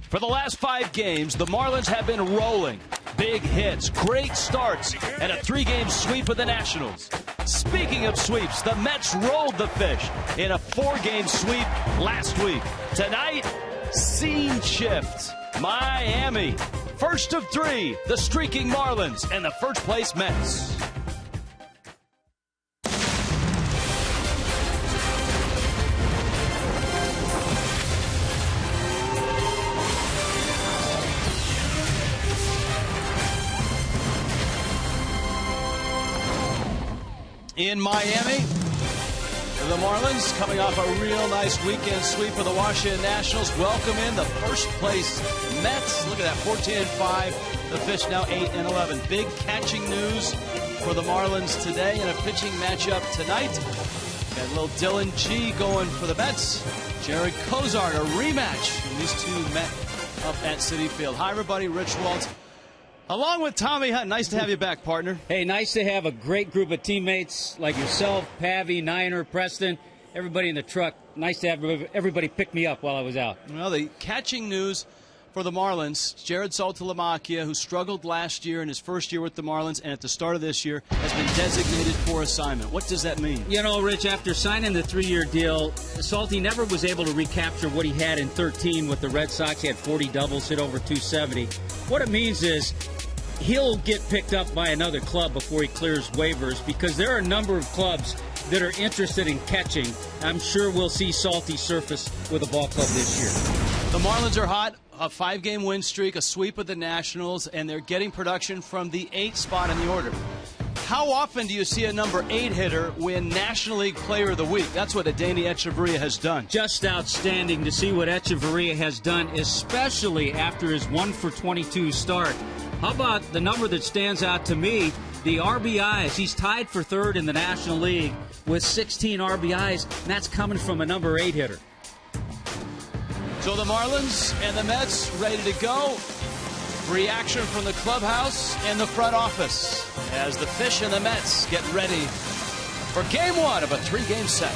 For the last 5 games, the Marlins have been rolling. Big hits, great starts, and a 3-game sweep of the Nationals. Speaking of sweeps, the Mets rolled the fish in a 4-game sweep last week. Tonight, scene shift. Miami, first of 3, the streaking Marlins and the first-place Mets. In Miami, the Marlins coming off a real nice weekend sweep for the Washington Nationals. Welcome in the first place Mets. Look at that, 14-5. The Fish now 8-11. Big catching news for the Marlins today in a pitching matchup tonight. Got a little Dylan G going for the Mets. Jared Cozart, a rematch. And these two met up at Citi Field. Hi, everybody. Rich Waltz. Along with Tommy Hunt. Nice to have you back, partner. Hey, nice to have a great group of teammates like yourself, Pavy, Niner, Preston, everybody in the truck. Nice to have everybody pick me up while I was out. Well, the catching news for the Marlins, Jared Saltalamacchia, who struggled last year in his first year with the Marlins and at the start of this year, has been designated for assignment. What does that mean? You know, Rich, after signing the 3-year deal, Salty never was able to recapture what he had in 13 with the Red Sox. He had 40 doubles, hit over 270. What it means is he'll get picked up by another club before he clears waivers, because there are a number of clubs that are interested in catching. I'm sure we'll see Salty surface with a ball club this year. The Marlins are hot. A 5-game win streak, a sweep of the Nationals, and they're getting production from the 8th spot in the order. How often do you see a number 8 hitter win National League Player of the Week? That's what Adeiny Hechavarria has done. Just outstanding to see what Hechavarria has done, especially after his 1-for-22 start. How about the number that stands out to me, the RBIs? He's tied for 3rd in the National League with 16 RBIs, and that's coming from a number 8 hitter. So the Marlins and the Mets ready to go. Reaction from the clubhouse and the front office as the Fish and the Mets get ready for Game 1 of a 3-game set.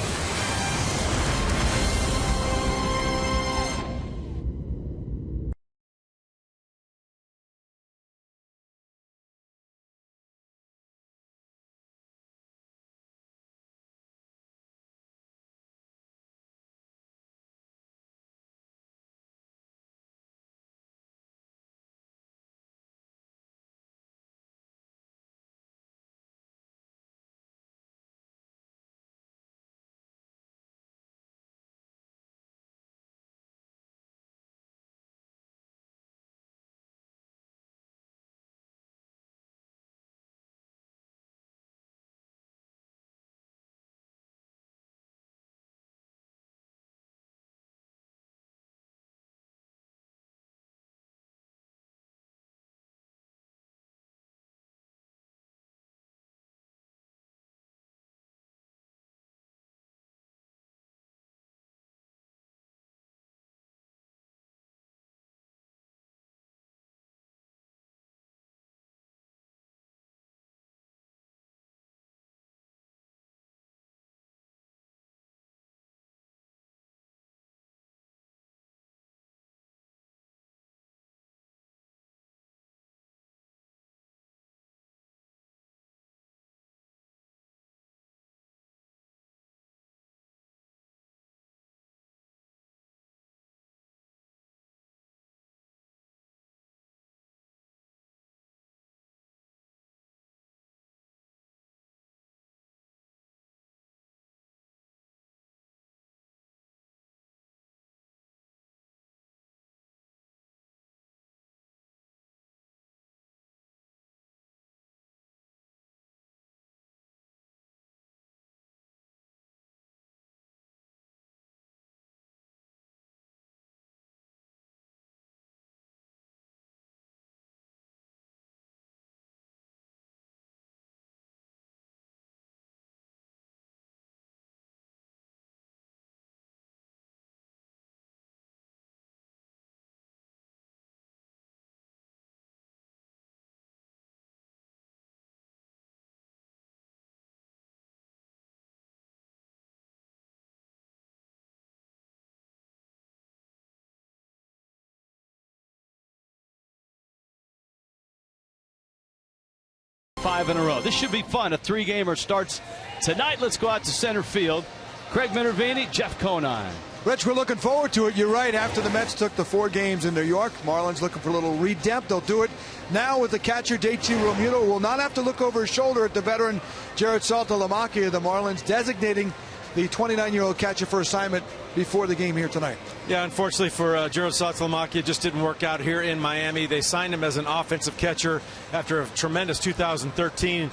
5 in a row. This should be fun. A 3-gamer starts tonight. Let's go out to center field. Craig Minervini, Jeff Conine. Rich, we're looking forward to it. You're right. After the Mets took the 4 games in New York, Marlins looking for a little redemp. They'll do it now with the catcher, JT Realmuto, will not have to look over his shoulder at the veteran Jared Saltalamacchia of the Marlins, designating the 29-year-old catcher for assignment before the game here tonight. Yeah, unfortunately for Jared Saltalamacchia, it just didn't work out here in Miami. They signed him as an offensive catcher after a tremendous 2013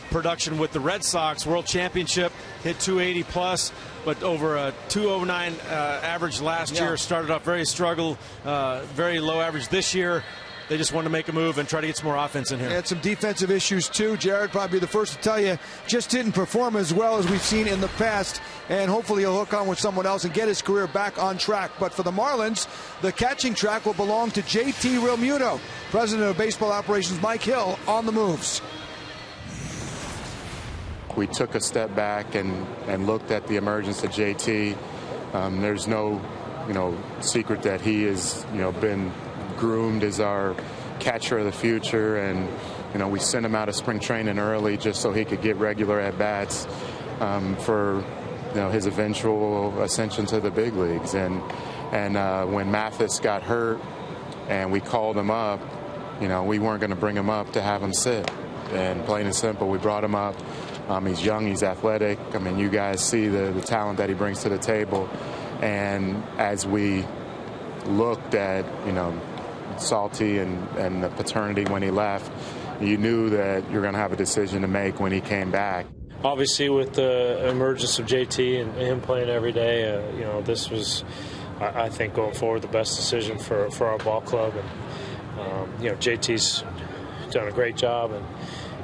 production with the Red Sox World Championship, hit 280 plus, but over a 209 average last year. Started off very very low average this year. They just want to make a move and try to get some more offense in here. Had some defensive issues too. Jared probably the first to tell you, just didn't perform as well as we've seen in the past, and hopefully he'll hook on with someone else and get his career back on track. But for the Marlins, the catching track will belong to JT Realmuto. President of Baseball Operations Mike Hill on the moves. We took a step back and looked at the emergence of JT. There's no, secret that he has, been groomed as our catcher of the future, and we sent him out of spring training early just so he could get regular at bats for his eventual ascension to the big leagues. And when Mathis got hurt and we called him up, we weren't going to bring him up to have him sit. And plain and simple, we brought him up. He's young, he's athletic. I mean, you guys see the talent that he brings to the table. And as we looked at, Salty and the paternity when he left, you knew that you're going to have a decision to make when he came back. Obviously, with the emergence of JT and him playing every day, this was, I think, going forward, the best decision for our ball club. And JT's done a great job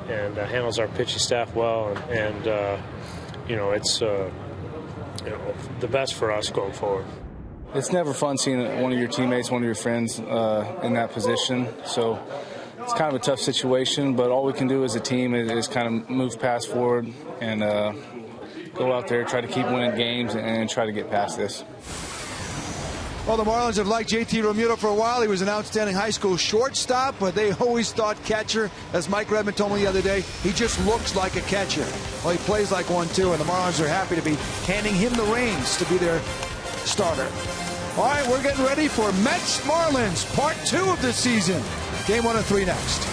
and handles our pitching staff well, and it's the best for us going forward. It's never fun seeing one of your teammates, one of your friends in that position. So it's kind of a tough situation, but all we can do as a team is kind of move past forward and go out there, try to keep winning games and try to get past this. Well, the Marlins have liked JT Realmuto for a while. He was an outstanding high school shortstop, but they always thought catcher. As Mike Redmond told me the other day, he just looks like a catcher. Well, he plays like one, too, and the Marlins are happy to be handing him the reins to be their starter. All right, we're getting ready for Mets-Marlins, Part 2 of the season. Game 1 of 3 next.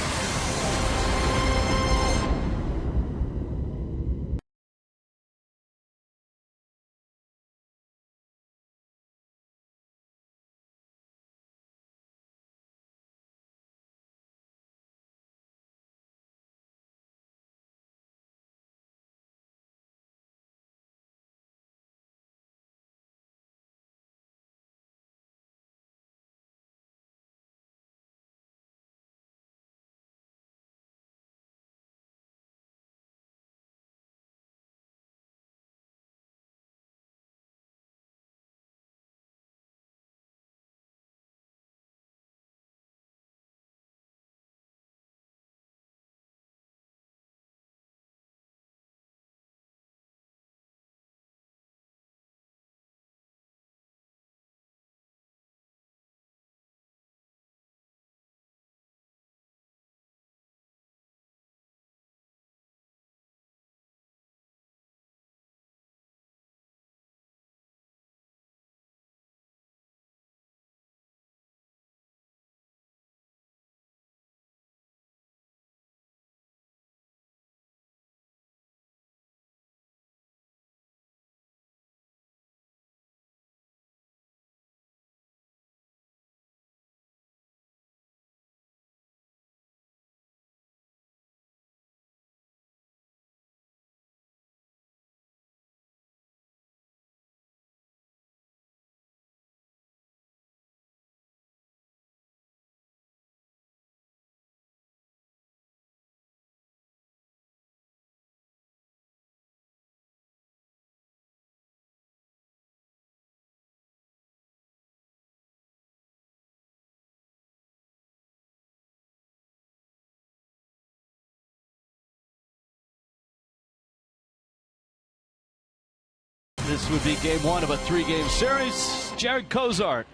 This would be game 1 of a 3-game series. Jared Cozart,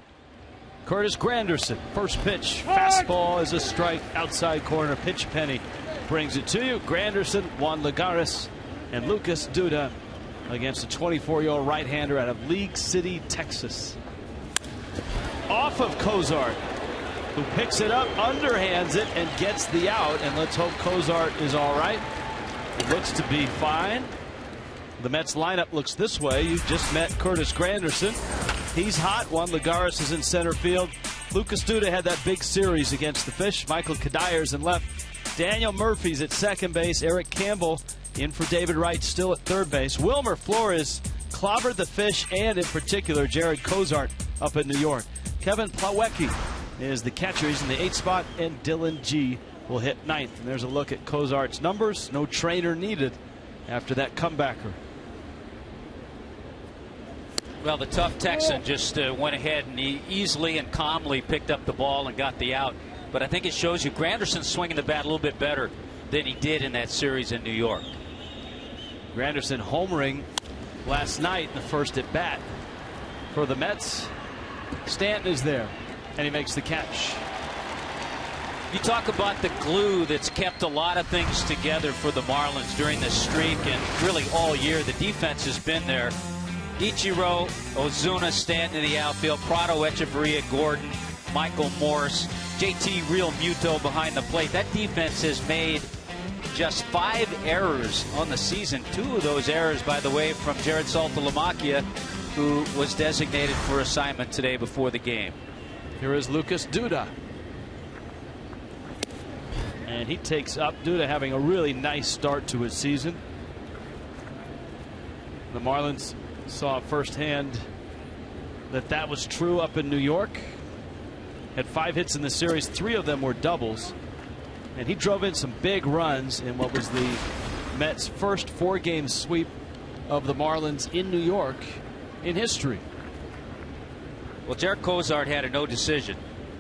Curtis Granderson. First pitch, fastball is a strike, outside corner, pitch penny. brings it to you. Granderson, Juan Lagares, and Lucas Duda against a 24-year-old right-hander out of League City, Texas. Off of Cozart, who picks it up, underhands it, and gets the out. And let's hope Cozart is all right. It looks to be fine. The Mets lineup looks this way. You just met Curtis Granderson. He's hot. Juan Lagares is in center field. Lucas Duda had that big series against the Fish. Michael Kadyr's in left. Daniel Murphy's at second base. Eric Campbell in for David Wright, still at third base. Wilmer Flores clobbered the Fish, and in particular Jared Cozart up in New York. Kevin Plawecki is the catcher. He's in the 8th spot, and Dylan G will hit 9th. And there's a look at Cozart's numbers. No trainer needed after that comebacker. Well, the tough Texan just went ahead and he easily and calmly picked up the ball and got the out. But I think it shows you Granderson's swinging the bat a little bit better than he did in that series in New York. Granderson homering last night in the first at bat for the Mets. Stanton is there, and he makes the catch. You talk about the glue that's kept a lot of things together for the Marlins during this streak and really all year. The defense has been there. Ichiro, Ozuna, Stanton in the outfield, Prado, Echeverria, Gordon, Michael Morse, JT Real Muto behind the plate. That defense has made just 5 errors on the season. 2 of those errors, by the way, from Jared Saltalamacchia, who was designated for assignment today before the game. Here is Lucas Duda. And he takes up. Duda having a really nice start to his season. The Marlins saw firsthand that was true up in New York. Had 5 hits in the series. 3 of them were doubles. And he drove in some big runs in what was the Mets' first 4-game sweep of the Marlins in New York in history. Well, Jared Cozart had a no decision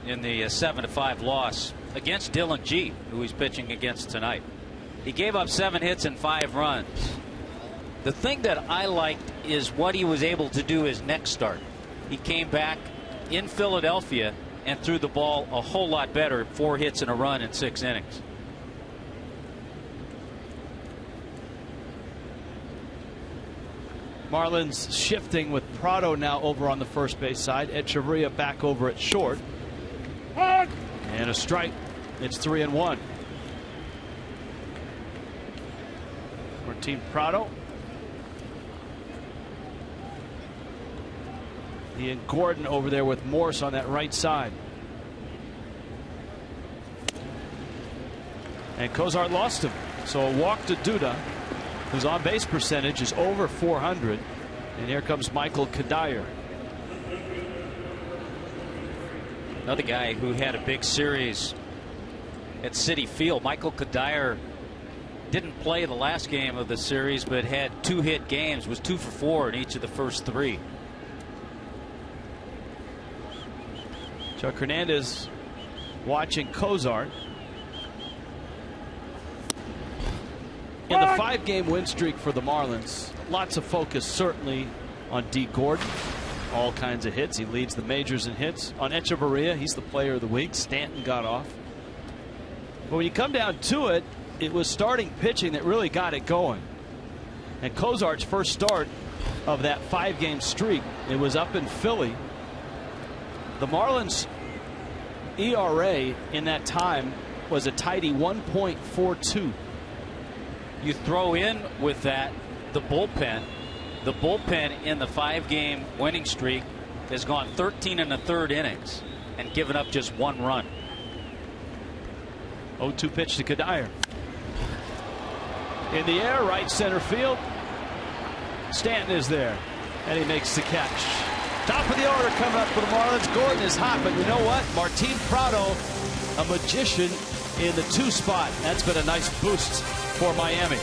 in the 7-5 loss against Dylan G, who he's pitching against tonight. He gave up 7 hits and 5 runs. The thing that I liked is what he was able to do his next start. He came back in Philadelphia and threw the ball a whole lot better. 4 hits and a run in 6 innings. Marlins shifting with Prado now over on the first base side. Echeverria back over at short. And a strike. It's 3-1. Martin Prado. He and Gordon over there with Morse on that right side. And Cozart lost him. So a walk to Duda, whose on-base percentage is over 400. And here comes Michael Kadir. Another guy who had a big series at Citi Field. Michael Kadir didn't play the last game of the series, but had 2-hit games, was 2 for 4 in each of the first 3. Chuck Hernandez watching Cozart. In the 5-game win streak for the Marlins, lots of focus certainly on D. Gordon. All kinds of hits. He leads the majors in hits. On Echeverria, he's the player of the week. Stanton got off. But when you come down to it, it was starting pitching that really got it going. And Cozart's first start of that 5-game streak, it was up in Philly. The Marlins' ERA in that time was a tidy 1.42. You throw in with that the bullpen. The bullpen in the 5-game winning streak has gone 13 1/3 innings and given up just 1 run. 0-2 pitch to Kadir. In the air, right center field. Stanton is there, and he makes the catch. Top of the order coming up for the Marlins. Gordon is hot, but you know what? Martin Prado, a magician in the 2 spot. That's been a nice boost for Miami.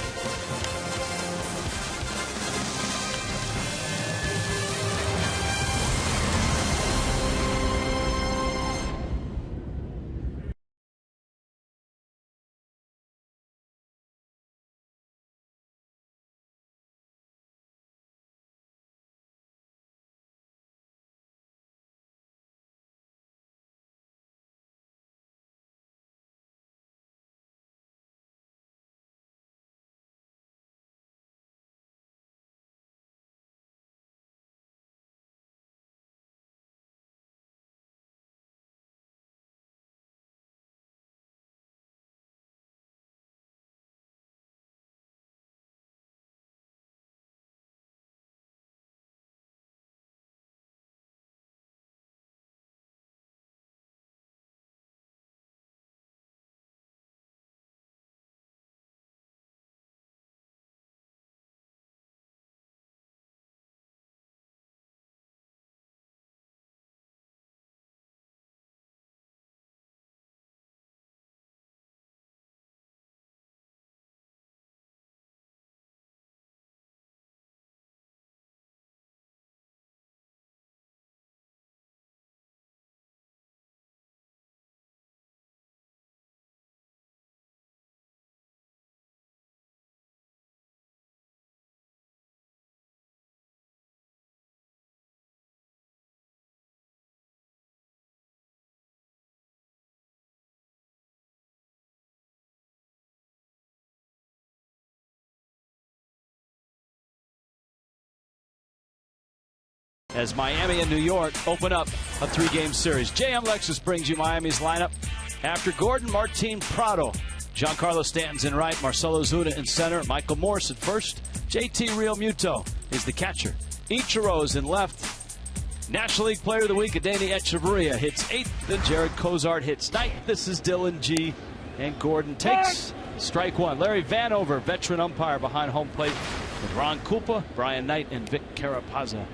as Miami and New York open up a 3-game series. JM Lexus brings you Miami's lineup. After Gordon, Martin Prado, Giancarlo Stanton's in right, Marcelo Zuna in center, Michael Morse at first, JT Realmuto is the catcher, Ichiro's in left. National League Player of the Week, Adeiny Echeverria hits 8th, then Jared Cozart hits 9th. This is Dylan G. And Gordon takes strike one. Larry Vanover, veteran umpire behind home plate with Ron Kulpa, Brian Knight, and Vic Carapazza.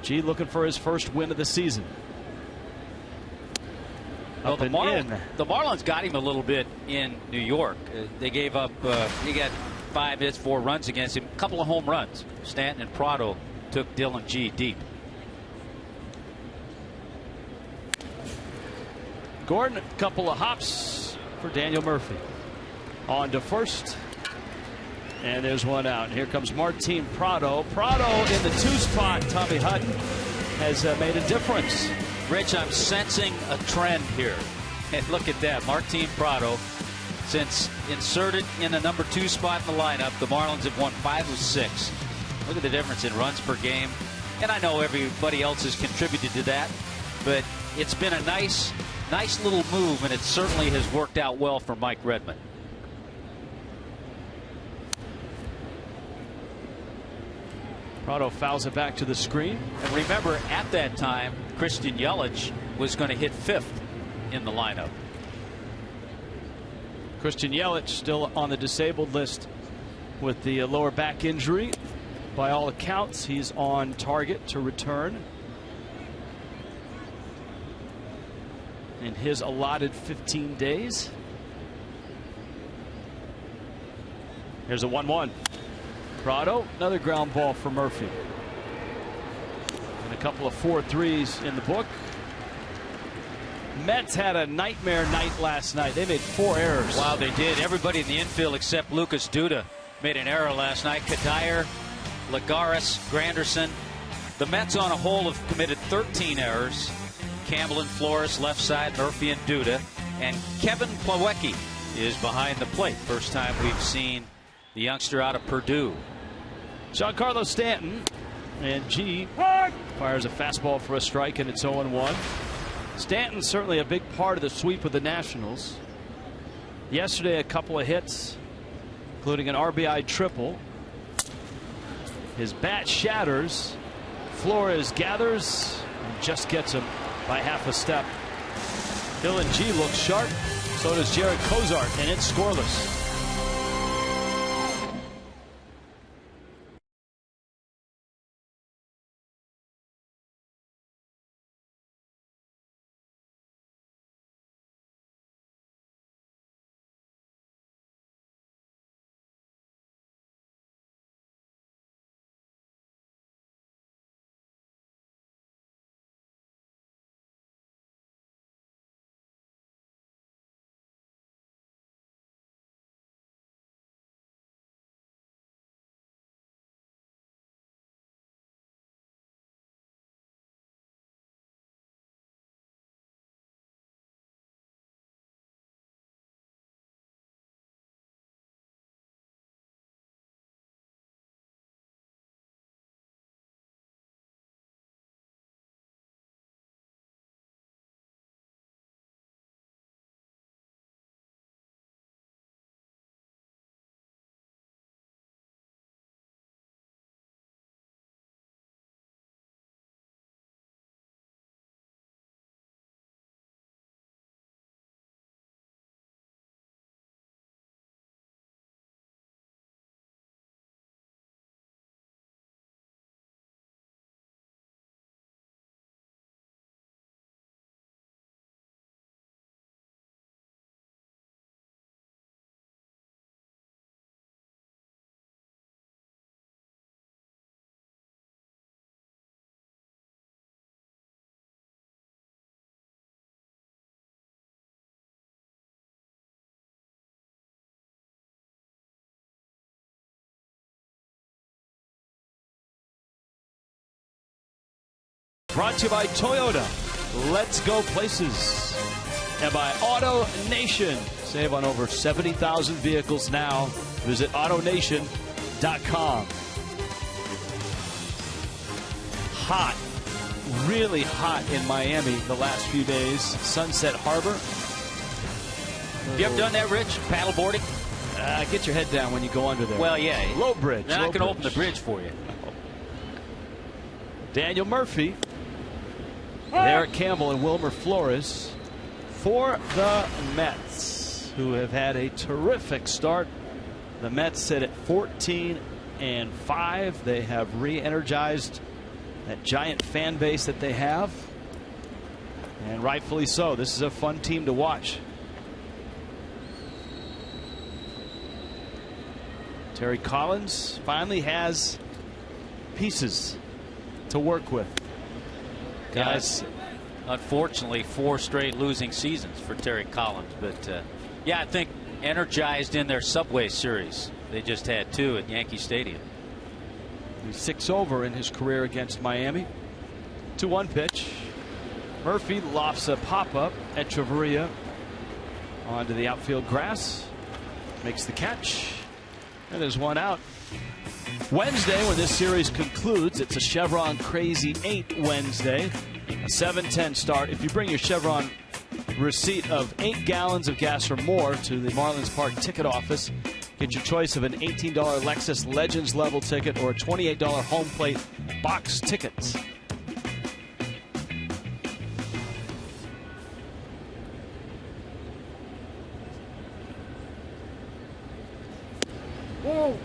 G looking for his first win of the season. Well, the Marlins got him a little bit in New York. They gave up, he got 5 hits, 4 runs against him, a couple of home runs. Stanton and Prado took Dylan G deep. Gordon, a couple of hops for Daniel Murphy. On to first. And there's one out. And here comes Martin Prado. Prado in the 2 spot. Tommy Hutton has made a difference. Rich, I'm sensing a trend here. And look at that. Martin Prado, since inserted in the number 2 spot in the lineup, the Marlins have won 5 of 6. Look at the difference in runs per game. And I know everybody else has contributed to that, but it's been a nice little move, and it certainly has worked out well for Mike Redmond. Prado fouls it back to the screen. And remember, at that time, Christian Yelich was going to hit 5th in the lineup. Christian Yelich still on the disabled list with the lower back injury. By all accounts, he's on target to return in his allotted 15 days. Here's a 1-1. Prado, another ground ball for Murphy. And a couple of 4-3s in the book. Mets had a nightmare night last night. They made 4 errors. Wow, they did. Everybody in the infield except Lucas Duda made an error last night. Kadire, Lagares, Granderson. The Mets on a whole have committed 13 errors. Campbell and Flores left side, Murphy and Duda. And Kevin Plawecki is behind the plate. First time we've seen the youngster out of Purdue. Giancarlo Stanton, and G fires a fastball for a strike, and it's 0-1. Stanton's certainly a big part of the sweep of the Nationals. Yesterday, a couple of hits, including an RBI triple. His bat shatters. Flores gathers and just gets him by half a step. Dylan G looks sharp. So does Jared Cozart, and it's scoreless. Brought to you by Toyota. Let's go places. And by Auto Nation. Save on over 70,000 vehicles now. Visit AutoNation.com. hot, really hot in Miami the last few days. Sunset Harbor. You ever done that, Rich? Paddle boarding? Get your head down when you go under there. Well, yeah. Low bridge. They're not going to open the bridge for you. Daniel Murphy, Eric Campbell, and Wilmer Flores for the Mets, who have had a terrific start. The Mets sit at 14-5. They have re-energized that giant fan base that they have, and rightfully so. This is a fun team to watch. Terry Collins finally has pieces to work with. Guys, unfortunately, 4 straight losing seasons for Terry Collins, but yeah, I think energized in their Subway Series. They just had 2 at Yankee Stadium. He's 6 over in his career against Miami. 2-1 pitch. Murphy lofts a pop-up at Chavarria onto the outfield grass. Makes the catch. And there's 1 out. Wednesday, when this series concludes, it's a Chevron Crazy 8 Wednesday. A 7:10 start. If you bring your Chevron receipt of 8 gallons of gas or more to the Marlins Park ticket office, get your choice of an $18 Lexus Legends level ticket or a $28 home plate box tickets. Whoa.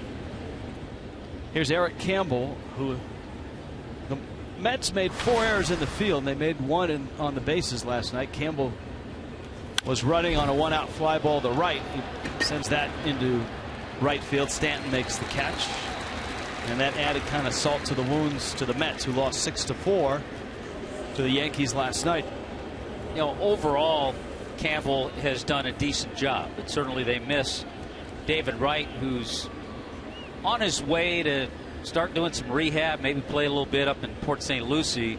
Here's Eric Campbell, who the Mets made 4 errors in the field, and they made 1 on the bases last night. Campbell was running on a 1-out fly ball to right. He sends that into right field. Stanton makes the catch, and that added kind of salt to the wounds to the Mets, who lost 6-4 to the Yankees last night. You know, overall, Campbell has done a decent job, but certainly they miss David Wright, who's on his way to start doing some rehab, maybe play a little bit up in Port St. Lucie.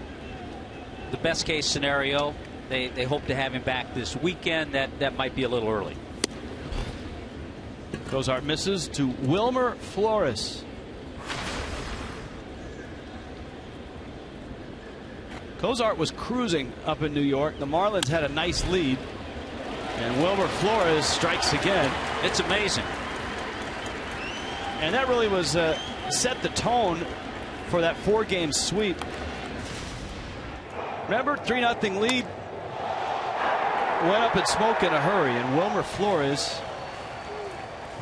The best case scenario, they hope to have him back this weekend. That might be a little early. Cozart misses to Wilmer Flores. Cozart was cruising up in New York. The Marlins had a nice lead, and Wilmer Flores strikes again. It's amazing. And that really was set the tone for that 4-game sweep. Remember, 3-0 lead, went up in smoke in a hurry, and Wilmer Flores,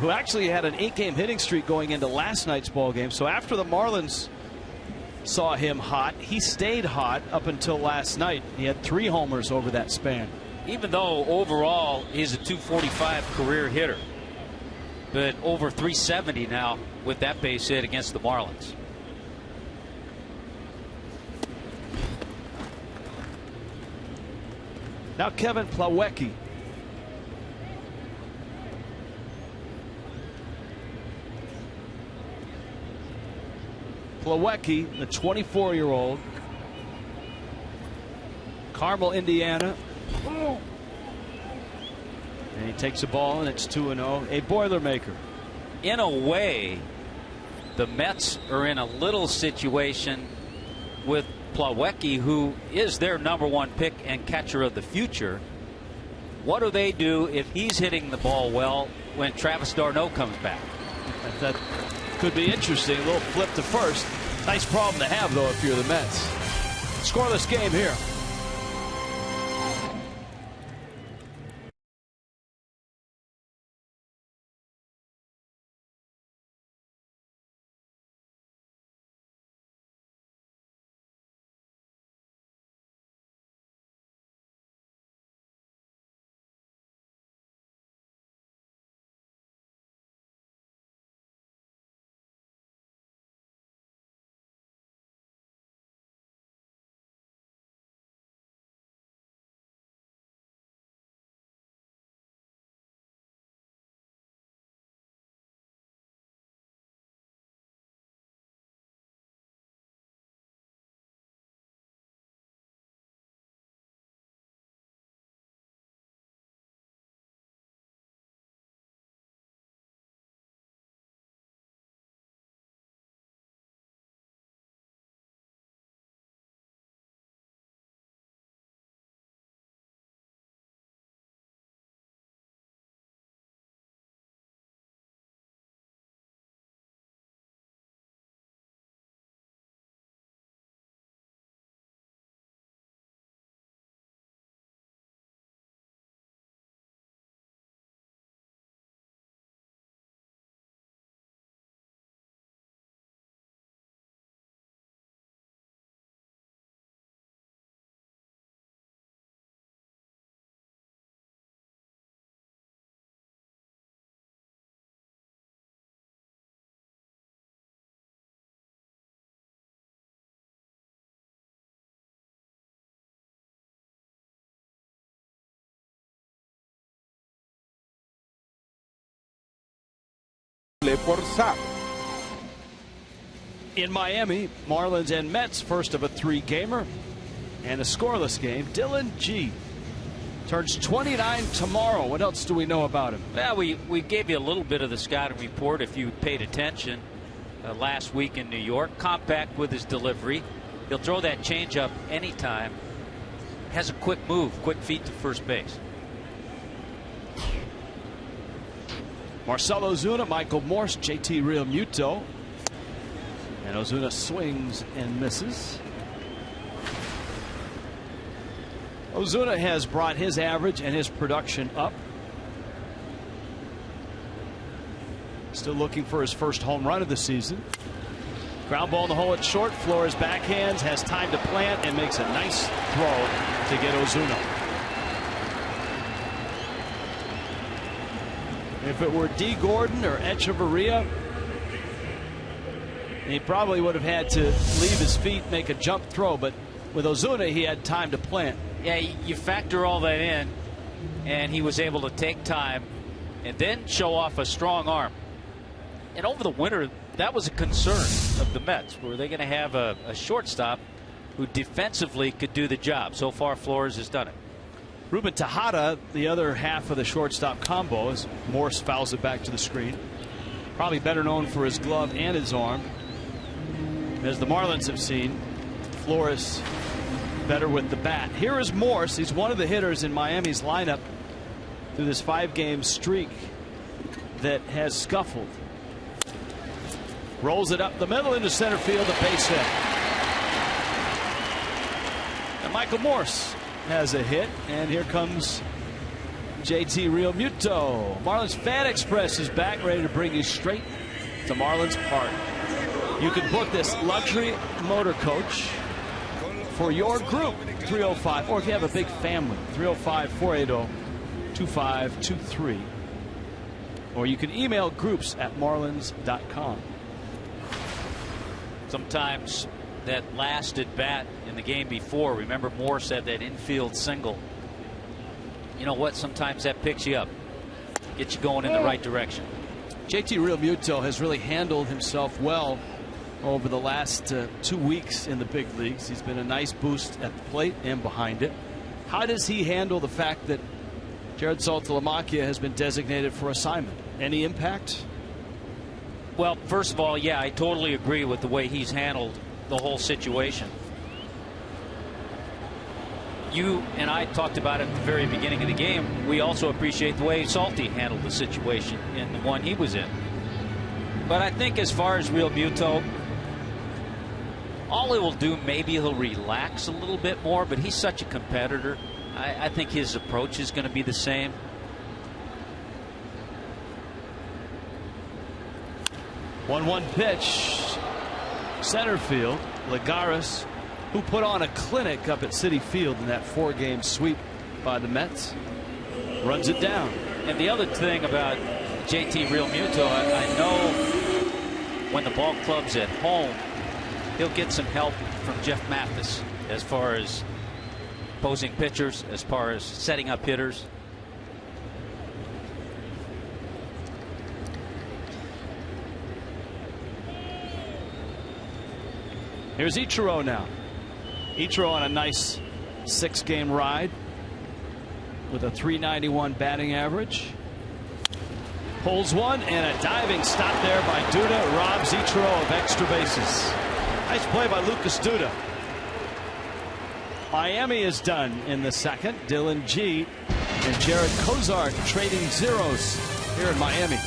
who actually had an 8-game hitting streak going into last night's ball game. So after the Marlins saw him hot, he stayed hot up until last night. He had 3 homers over that span. Even though overall he's a .245 career hitter, but over .370 now with that base hit against the Marlins. Now Kevin Plawecki. Plawecki, the 24-year-old, Carmel, Indiana. And he takes the ball, and it's 2-0. A Boilermaker. In a way, the Mets are in a little situation with Plawecki, who is their #1 pick and catcher of the future. What do they do if he's hitting the ball well when Travis d'Arnaud comes back? That could be interesting. A little flip to first. Nice problem to have, though, if you're the Mets. Scoreless game here. simple por zap. In Miami, Marlins and Mets, first of a 3-gamer and a scoreless game. Dylan G turns 29 tomorrow. What else do we know about him? Well, we gave you a little bit of the scouting report if you paid attention last week in New York. Compact with his delivery. He'll throw that changeup anytime. Has a quick move, quick feet to first base. Marcell Ozuna, Michael Morse, JT Realmuto. And Ozuna swings and misses. Ozuna has brought his average and his production up. Still looking for his first home run of the season. Ground ball in the hole at short. Flores backhands, has time to plant, and makes a nice throw to get Ozuna. If it were D. Gordon or Echeverria, he probably would have had to leave his feet, make a jump throw, but with Ozuna, he had time to plant. Yeah, you factor all that in, and he was able to take time and then show off a strong arm. And over the winter, that was a concern of the Mets. Were they going to have a shortstop who defensively could do the job? So far, Flores has done it. Ruben Tejada, the other half of the shortstop combo, as Morse fouls it back to the screen. Probably better known for his glove and his arm. As the Marlins have seen, Flores better with the bat. Here is Morse. He's one of the hitters in Miami's lineup through this 5-game streak that has scuffled. Rolls it up the middle into center field, a base hit. And Michael Morse has a hit, and here comes JT Realmuto. Marlins Fan Express is back, ready to bring you straight to Marlins Park. You can book this luxury motor coach for your group, 305, or if you have a big family, 305-480-2523. Or you can email groups@marlins.com. Sometimes that last at bat in the game before, remember Morse had that infield single. You know what? Sometimes that picks you up, gets you going in the right direction. JT Realmuto has really handled himself well over the last 2 weeks in the big leagues. He's been a nice boost at the plate and behind it. How does he handle the fact that Jared Saltalamacchia has been designated for assignment? Any impact? Well, first of all, yeah, I totally agree with the way he's handled the whole situation. You and I talked about it at the very beginning of the game. We also appreciate the way Salty handled the situation in the one he was in. But I think as far as Realmuto, all it will do, maybe he'll relax a little bit more, but he's such a competitor. I think his approach is going to be the same. One pitch, center field. Lagares, who put on a clinic up at Citi Field in that 4-game sweep by the Mets, runs it down. And the other thing about JT Realmuto, I know when the ball club's at home, he'll get some help from Jeff Mathis as far as opposing pitchers, as far as setting up hitters. Here's Ichiro now. Ichiro on a nice 6-game ride with a .391 batting average. Pulls one, and a diving stop there by Duda robs Ichiro of extra bases. Nice play by Lucas Duda. Miami is done in the second. Dylan G and Jared Kozar trading zeros here in Miami.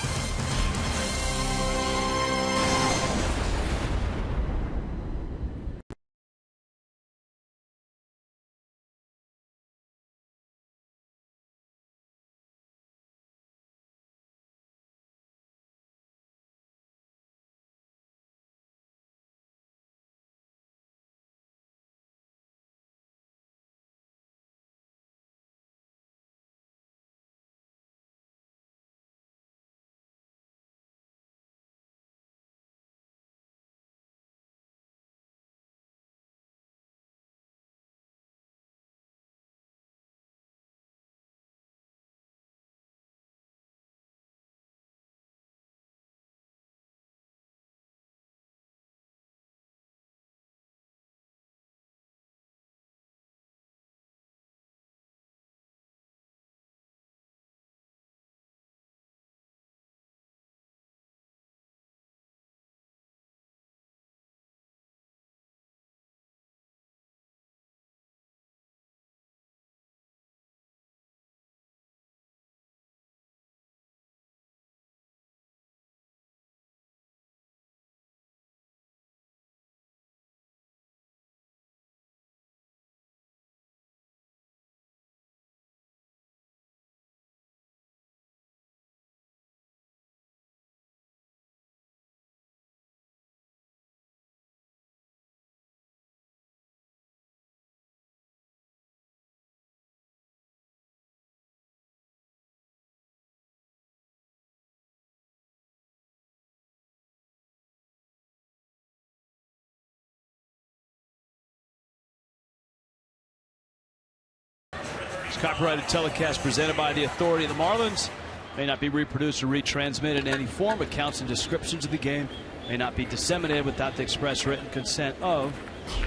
It's copyrighted telecast presented by the authority of the Marlins. May not be reproduced or retransmitted in any form. Accounts and descriptions of the game may not be disseminated without the express written consent of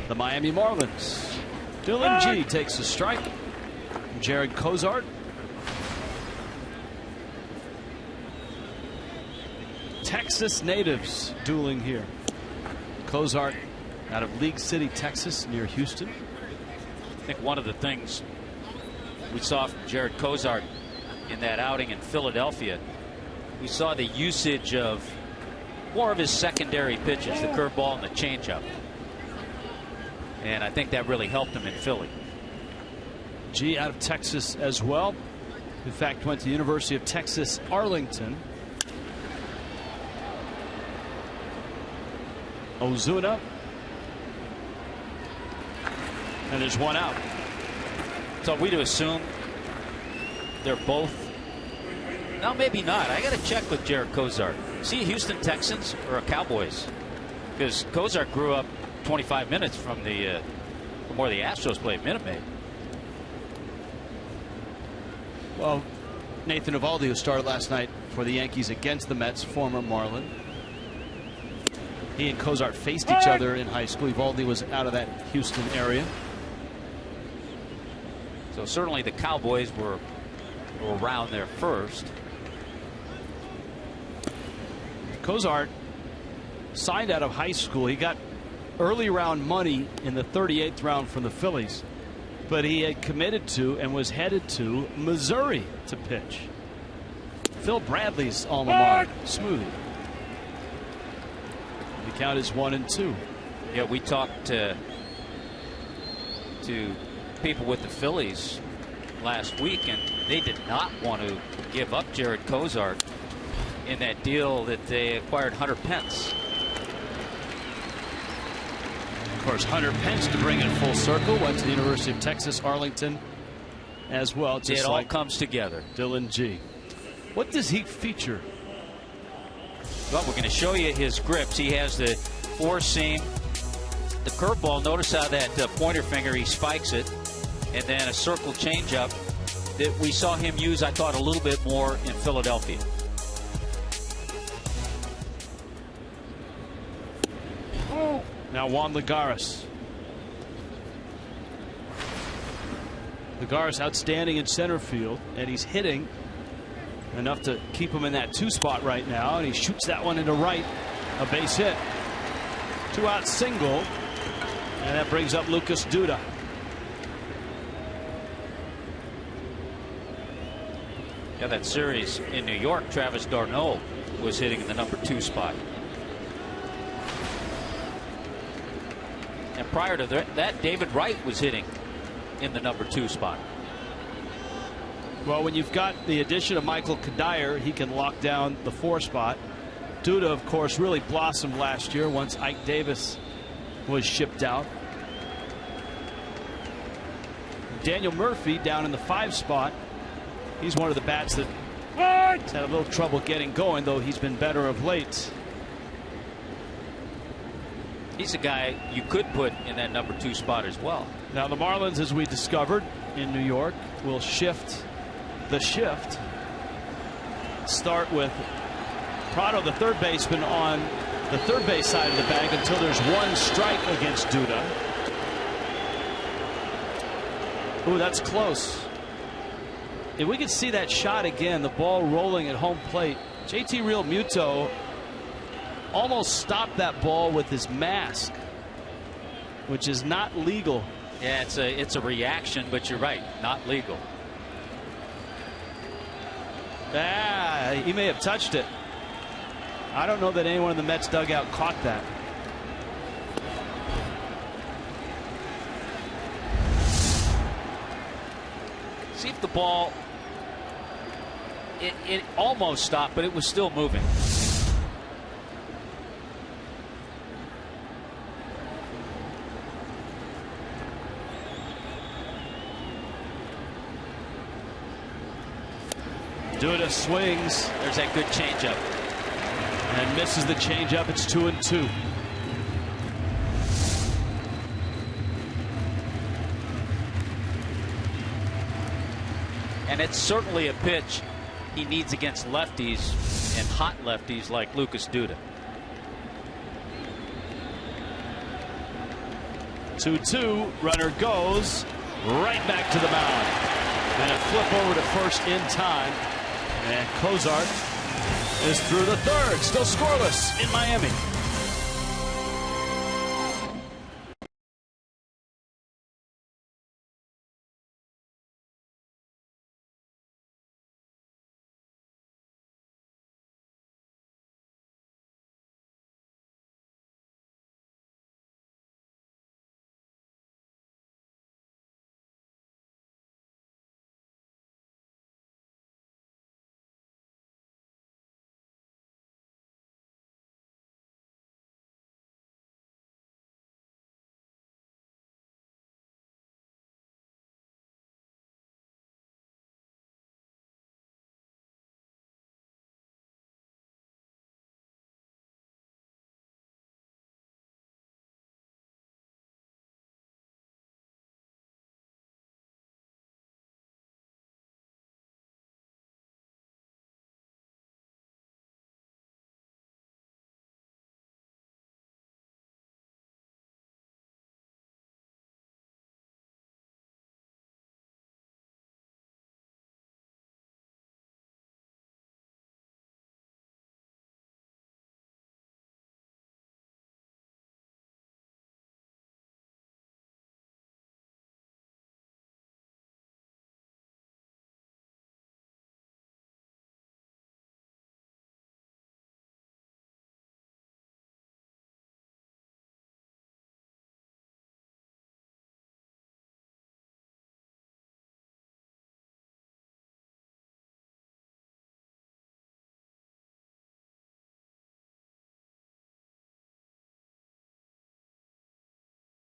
the Miami Marlins. Dylan G takes the strike from Jared Cozart. Texas natives dueling here. Cozart out of League City, Texas, near Houston. I think one of the things we saw from Jared Cozart in that outing in Philadelphia, we saw the usage of more of his secondary pitches, the curveball and the changeup. And I think that really helped him in Philly. G out of Texas as well. In fact, went to the University of Texas, Arlington. Ozuna. And there's one out. So we to assume they're both. No, maybe not. I got to check with Jared Cozart. See, Houston Texans or a Cowboys? Because Cozart grew up 25 minutes from where the Astros played, Minute Maid. Well, Nathan Eovaldi, who started last night for the Yankees against the Mets, former Marlin. He and Cozart faced each other in high school. Eovaldi was out of that Houston area. So certainly the Cowboys were around there first. Cozart signed out of high school. He got early round money in the 38th round from the Phillies, but he had committed to and was headed to Missouri to pitch. Phil Bradley's alma mater. Smoothie. The count is 1-2. Yeah, we talked to people with the Phillies last week, and they did not want to give up Jared Cozart in that deal that they acquired Hunter Pence. Of course, Hunter Pence, to bring it full circle, went to the University of Texas, Arlington as well. Just it all like comes together. Dylan G. What does he feature? Well, we're going to show you his grips. He has the four seam, the curveball. Notice how that pointer finger, he spikes it, and then a circle changeup that we saw him use, I thought, a little bit more in Philadelphia. Now Juan Lagares. Lagares outstanding in center field, and he's hitting enough to keep him in that 2 spot right now, and he shoots that one into right. A base hit. 2-out single, and that brings up Lucas Duda. Yeah, that series in New York, Travis d'Arnaud was hitting in the number 2 spot. And prior to that, David Wright was hitting in the number 2 spot. Well, when you've got the addition of Michael Kadire, he can lock down the 4 spot. Duda, of course, really blossomed last year once Ike Davis was shipped out. Daniel Murphy down in the 5 spot. He's one of the bats that has had a little trouble getting going, though he's been better of late. He's a guy you could put in that number 2 spot as well. Now the Marlins, as we discovered in New York, will shift the shift. Start with Prado, the third baseman, on the third base side of the bag until there's 1 strike against Duda. Ooh, that's close. If we could see that shot again, the ball rolling at home plate, JT Realmuto almost stopped that ball with his mask, which is not legal. Yeah, it's a reaction, but you're right, not legal. He may have touched it. I don't know that anyone in the Mets dugout caught that. See if the ball, it almost stopped, but it was still moving. Duda swings. There's that good changeup. And misses the changeup. It's 2-2. And it's certainly a pitch he needs against lefties and hot lefties like Lucas Duda. 2-2. Runner goes right back to the mound. And a flip over to first in time. And Cozart is through the third. Still scoreless in Miami.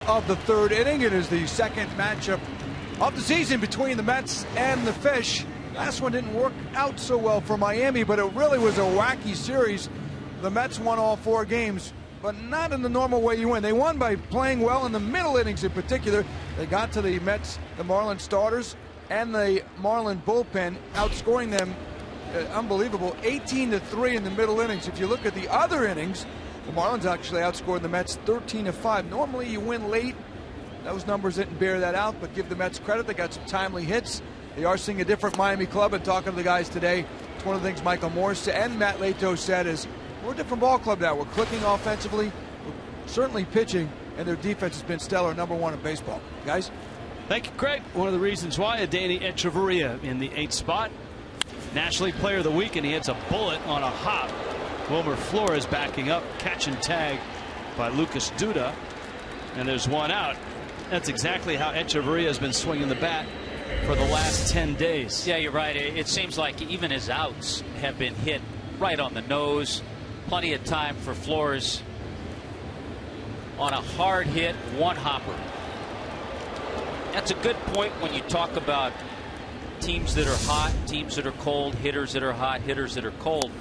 Of the third inning, it is the second matchup of the season between the Mets and the Fish. Last one didn't work out so well for Miami, but it really was a wacky series. The Mets won all 4 games, but not in the normal way you win. They won by playing well in the middle innings in particular. They got to the Mets, the Marlins starters, and the Marlin bullpen, outscoring them unbelievable 18-3 in the middle innings. If you look at the other innings, the Marlins actually outscored the Mets 13-5. Normally you win late. Those numbers didn't bear that out, but give the Mets credit. They got some timely hits. They are seeing a different Miami club, and talking to the guys today, it's one of the things Michael Morse and Matt Lato said is, we're a different ball club now. We're clicking offensively, we're certainly pitching, and their defense has been stellar, #1 in baseball. Guys? Thank you, Craig. One of the reasons why Adeiny Echeverria in the 8th spot. National League Player of the Week, and he hits a bullet on a hop. Wilmer Flores backing up, catch and tag by Lucas Duda, and there's one out. That's exactly how Echeverria has been swinging the bat for the last 10 days. Yeah, you're right. It seems like even his outs have been hit right on the nose. Plenty of time for Flores on a hard hit, one hopper. That's a good point when you talk about teams that are hot, teams that are cold, hitters that are hot, hitters that are cold.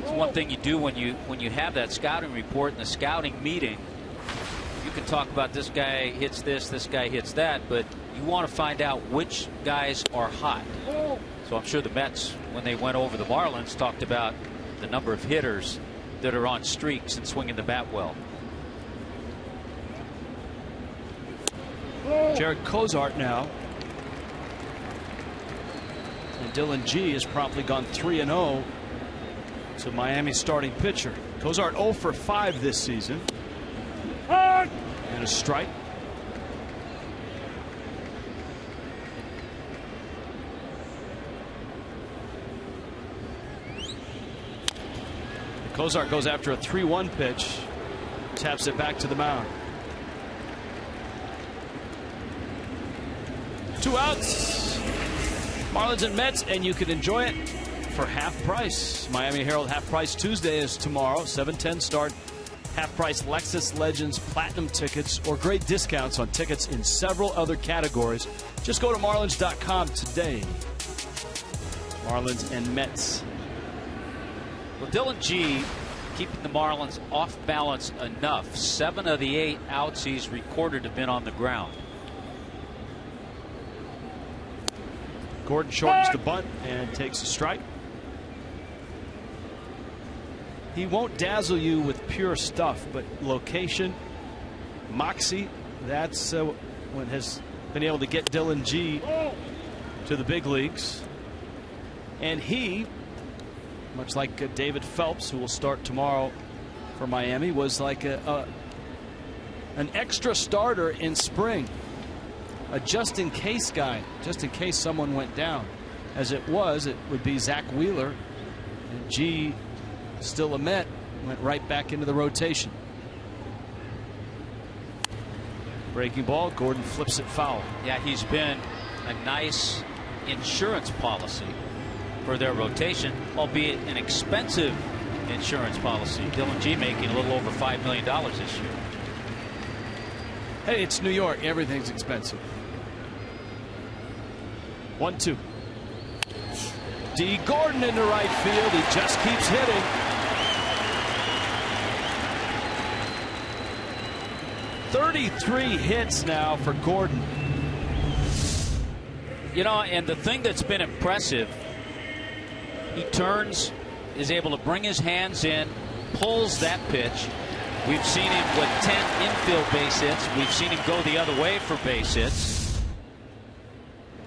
It's one thing you do when you have that scouting report in the scouting meeting. You can talk about this guy hits this guy hits that, but you want to find out which guys are hot. So I'm sure the Mets, when they went over the Marlins, talked about the number of hitters that are on streaks and swinging the bat well. Jared Cozart now. And Dylan G has promptly gone 3-0 to Miami's starting pitcher. Cozart 0 for 5 this season. And a strike. Cozart goes after a 3-1 pitch. Taps it back to the mound. 2 outs. Marlins and Mets, and you can enjoy it for half price. Miami Herald Half Price Tuesday is tomorrow, 7:10 start. Half price Lexus Legends Platinum tickets, or great discounts on tickets in several other categories. Just go to Marlins.com today. Marlins and Mets. Well, Dylan G keeping the Marlins off balance enough. 7 of the 8 outs he's recorded have been on the ground. Gordon shortens the bunt and takes a strike. He won't dazzle you with pure stuff, but location, moxie, that's what has been able to get Dylan G to the big leagues. And he, much like David Phelps, who will start tomorrow for Miami, was like an extra starter in spring, a just in case guy, just in case someone went down. As it was, it would be Zach Wheeler, and G, still a Met, went right back into the rotation. Breaking ball, Gordon flips it foul. Yeah, he's been a nice insurance policy for their rotation, albeit an expensive insurance policy. Dylan G making a little over $5 million this year. Hey, it's New York. Everything's expensive. 1-2. D. Gordon into right field. He just keeps hitting. .33 hits now for Gordon. You know, and the thing that's been impressive, he turns, is able to bring his hands in, pulls that pitch. We've seen him with 10 infield base hits. We've seen him go the other way for base hits.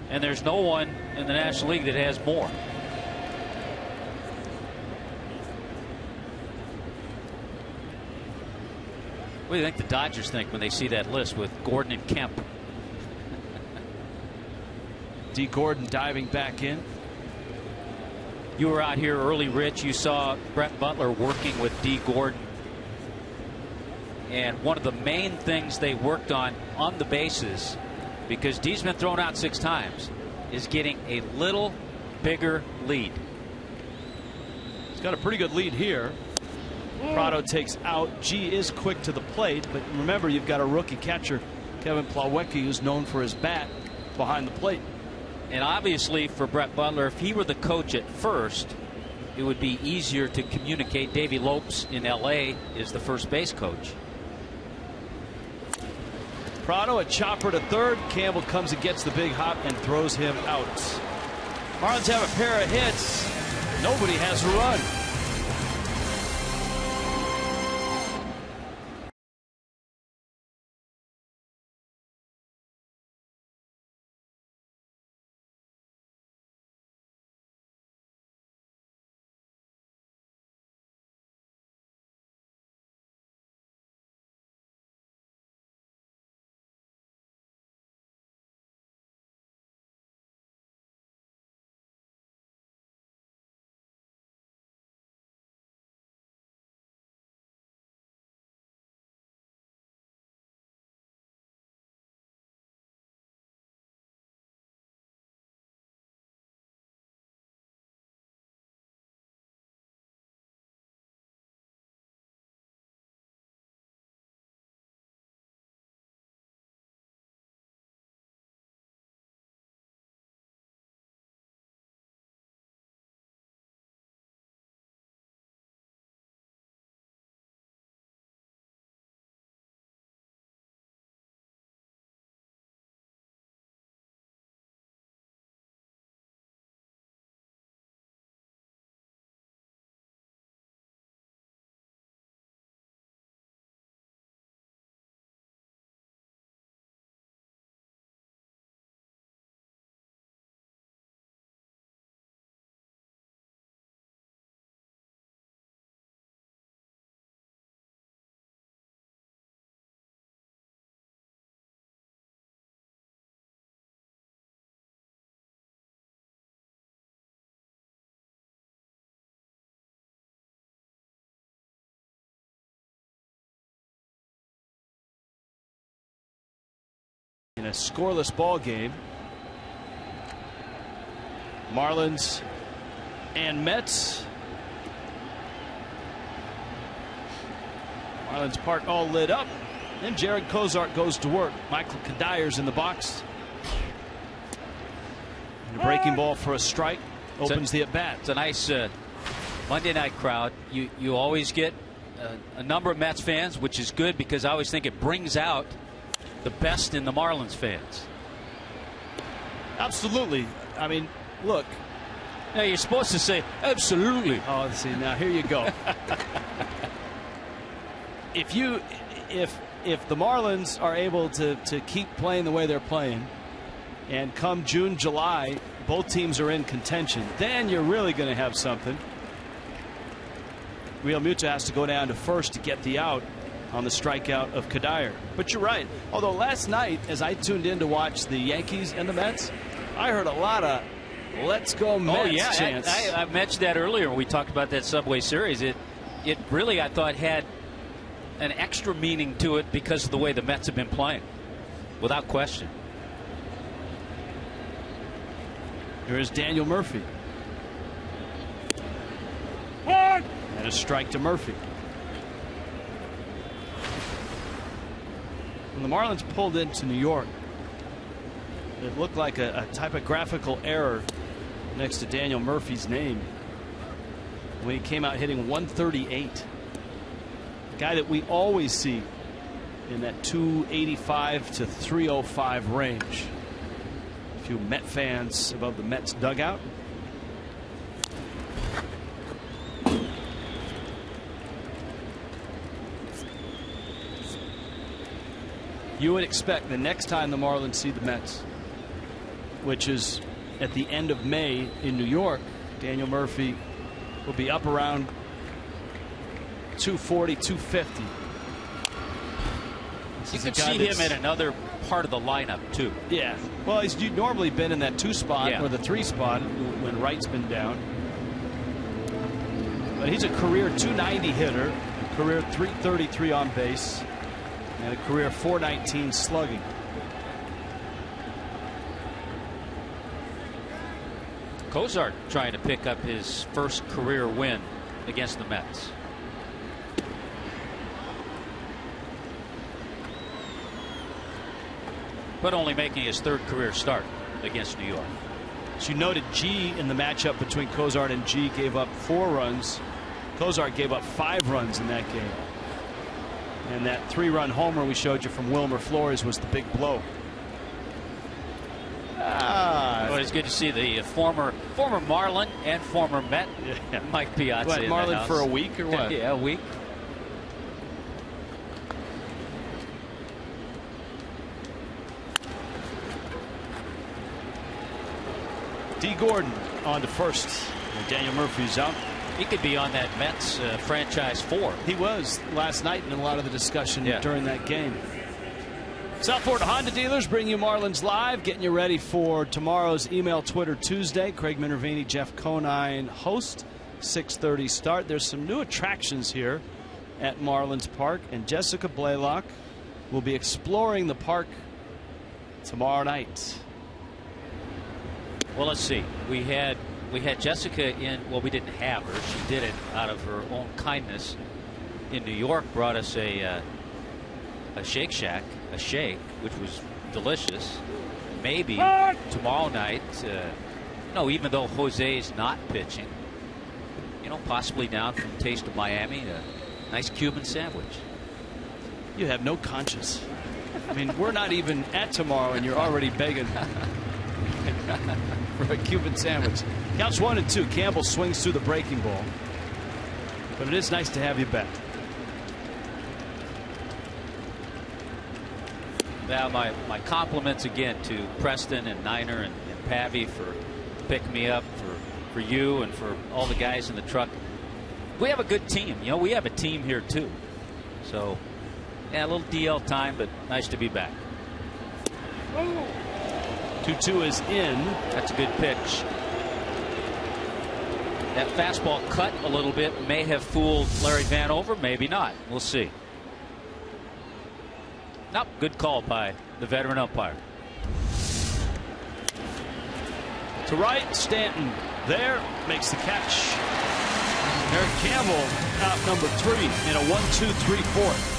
And there's no one in the National League that has more. What do you think the Dodgers think when they see that list with Gordon and Kemp? D. Gordon diving back in. You were out here early, Rich. You saw Brett Butler working with D. Gordon. And one of the main things they worked on the bases, because D's been thrown out 6 times, is getting a little bigger lead. He's got a pretty good lead here. Prado takes out. G is quick to the plate, but remember, you've got a rookie catcher, Kevin Plawecki, who's known for his bat behind the plate. And obviously for Brett Butler, if he were the coach at first, it would be easier to communicate. Davey Lopes in LA is the first base coach. Prado, a chopper to third. Campbell comes and gets the big hop and throws him out. Marlins have a pair of hits. Nobody has a run. In a scoreless ball game, Marlins and Mets. Marlins Park all lit up, and Jared Cozart goes to work. Michael Kadyr's in the box. And a breaking ball for a strike opens the at bat. It's a nice Monday night crowd. You always get a number of Mets fans, which is good because I always think it brings out the best in the Marlins fans. Absolutely. I mean, look. Now you're supposed to say absolutely. Oh, see, now here you go. If the Marlins are able to keep playing the way they're playing, and come June, July, both teams are in contention, then you're really going to have something. Real Muto has to go down to first to get the out on the strikeout of Kadire. But you're right. Although last night, as I tuned in to watch the Yankees and the Mets, I heard a lot of "Let's go Mets" chants. I mentioned that earlier when we talked about that Subway Series. It really, I thought, had an extra meaning to it because of the way the Mets have been playing, without question. Here is Daniel Murphy. And a strike to Murphy. When the Marlins pulled into New York, it looked like a typographical error next to Daniel Murphy's name when he came out hitting 138. A guy that we always see in that 285 to 305 range. A few Met fans above the Mets dugout. You would expect the next time the Marlins see the Mets, which is at the end of May in New York, Daniel Murphy will be up around 240, 250. You could see him in another part of the lineup, too. Yeah. Well, he's normally been in that 2 spot or the 3 spot when Wright's been down. But he's a career 290 hitter, career 333 on base, and a career 419 slugging. Cozart trying to pick up his first career win against the Mets. But only making his 3rd career start against New York. As you noted, G in the matchup between Cozart and G gave up 4 runs. Cozart gave up 5 runs in that game. And that 3-run homer we showed you from Wilmer Flores was the big blow. Well, it's good to see the former Marlin and former Met, Mike Piazza. What, in Marlin that house. for a week or what? Yeah, a week. D. Gordon on to first. And Daniel Murphy's out. He could be on that Mets franchise 4. He was last night in a lot of the discussion during that game. South Florida Honda dealers bring you Marlins Live, getting you ready for tomorrow's Email Twitter Tuesday. Craig Minervini, Jeff Conine host. 6:30 start. There's some new attractions here at Marlins Park, and Jessica Blaylock will be exploring the park tomorrow night. Well, let's see. We had Jessica in. Well, we didn't have her. She did it out of her own kindness. In New York, brought us a Shake Shack, a shake, which was delicious. Maybe tomorrow night. No, even though Jose's not pitching, possibly down from Taste of Miami, a nice Cuban sandwich. You have no conscience. I mean, we're not even at tomorrow, and you're already begging for a Cuban sandwich. Counts 1-2. Campbell swings through the breaking ball, but it is nice to have you back. Now, my compliments again to Preston and Niner and Pavy for picking me up, for you and for all the guys in the truck. We have a good team. We have a team here too. So, yeah, a little DL time, but nice to be back. 2-2 is in. That's a good pitch. That fastball cut a little bit, may have fooled Larry Vanover, maybe not. We'll see. Nope, good call by the veteran umpire. To right, Stanton there, makes the catch. Eric Campbell out number 3 in a 1-2-3-4.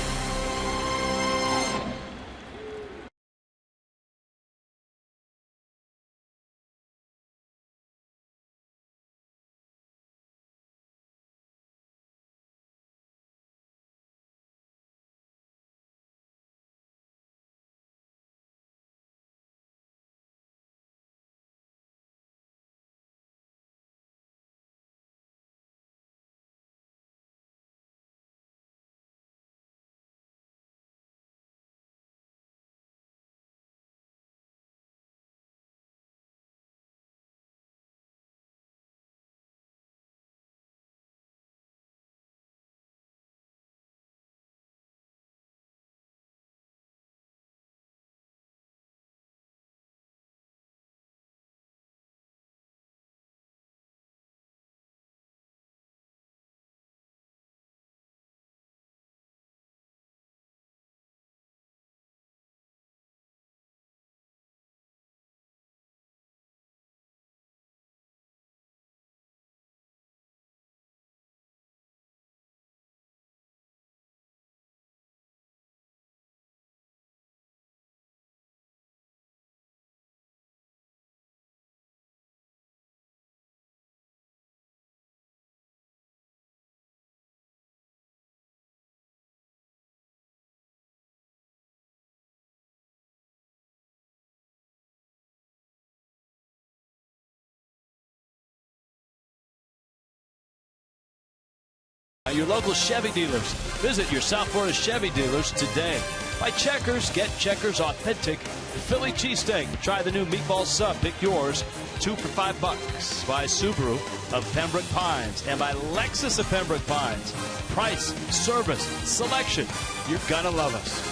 your local Chevy dealers. Visit your South Florida Chevy dealers today. By Checkers, get Checkers authentic Philly cheesesteak. Try the new meatball sub. Pick yours, 2 for $5. By Subaru of Pembroke Pines and by Lexus of Pembroke Pines. Price, service, selection. You're gonna love us.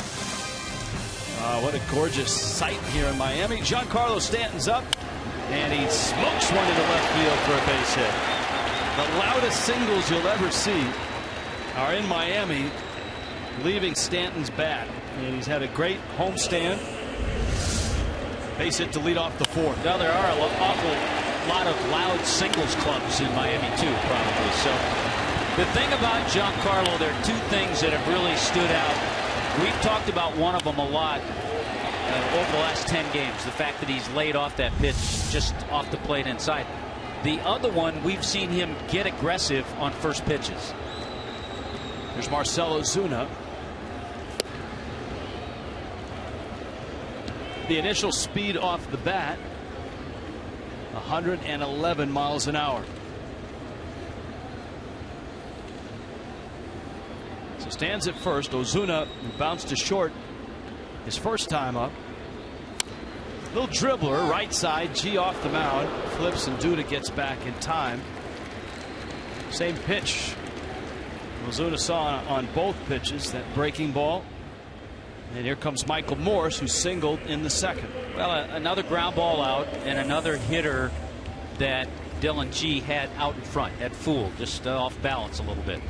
What a gorgeous sight here in Miami. Giancarlo Stanton's up, and he smokes one into left field for a base hit. The loudest singles you'll ever see are in Miami, leaving Stanton's bat. And he's had a great homestand. Base hit to lead off the fourth. Now, there are an awful lot of loud singles clubs in Miami, too, probably. So the thing about Giancarlo, there are two things that have really stood out. We've talked about one of them a lot over the last 10 games, the fact that he's laid off that pitch just off the plate inside. The other one, we've seen him get aggressive on first pitches. There's Marcell Ozuna. The initial speed off the bat, 111 miles an hour. So stands at first. Ozuna bounced to short his first time up. Little dribbler, right side, G off the mound, flips and Duda gets back in time. Same pitch Ozuna saw on both pitches, that breaking ball. And here comes Michael Morse, who singled in the second. Well, another ground ball out, and another hitter that Dylan G had out in front, had fooled, just off balance a little bit.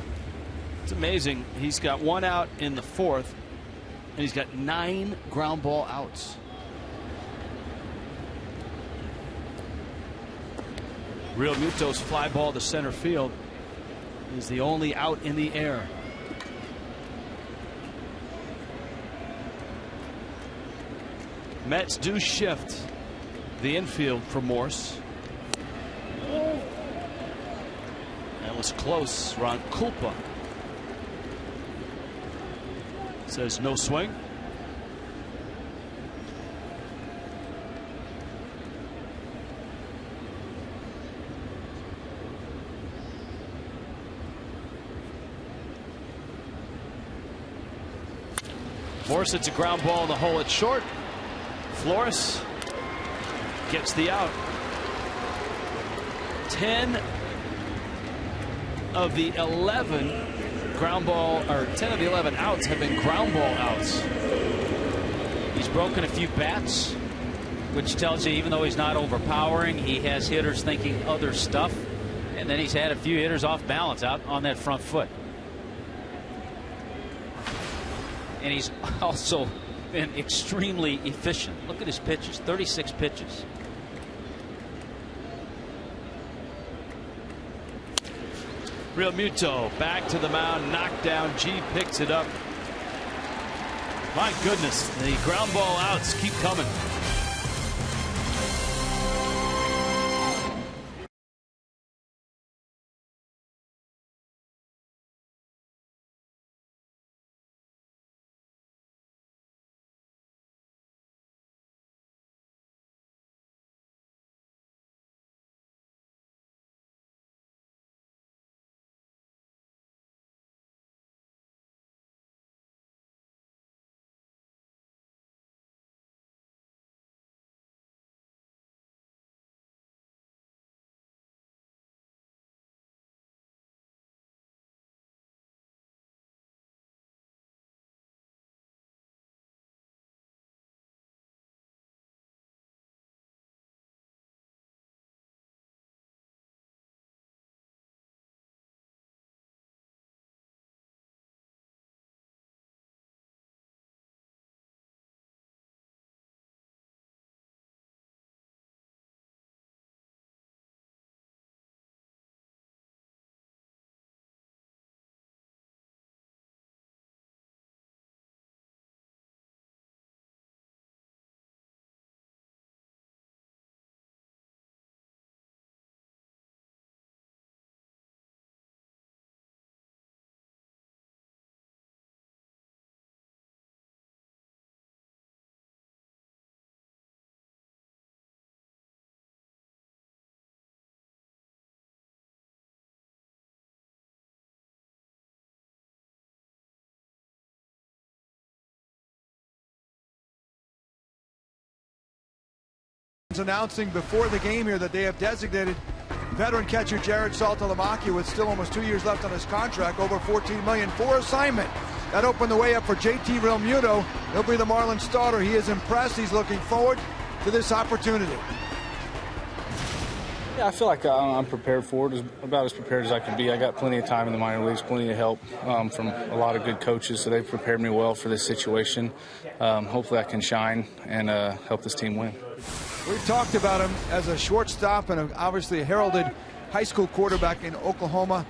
It's amazing. He's got one out in the fourth, and he's got 9 ground ball outs. Real Muto's fly ball to center field is the only out in the air. Mets do shift the infield for Morse. That was close. Ron Kulpa says no swing. Morse hits a ground ball in the hole at short. Flores gets the out. 10 of the 11 ground ball, or 10 of the 11 outs have been ground ball outs. He's broken a few bats, which tells you even though he's not overpowering, he has hitters thinking other stuff. And then he's had a few hitters off balance out on that front foot. And he's also been extremely efficient. Look at his pitches, 36 pitches. Real Muto back to the mound, knocked down. G picks it up. My goodness, the ground ball outs keep coming. Marlins announcing before the game here that they have designated veteran catcher Jared Saltalamacchia, with still almost 2 years left on his contract, over $14 million for assignment. That opened the way up for JT Realmuto. He'll be the Marlins starter. He is impressed. He's looking forward to this opportunity. Yeah, I feel like I'm prepared for it, about as prepared as I can be. I got plenty of time in the minor leagues, plenty of help from a lot of good coaches, so they've prepared me well for this situation. Hopefully I can shine and help this team win. We've talked about him as a shortstop and obviously a heralded high school quarterback in Oklahoma.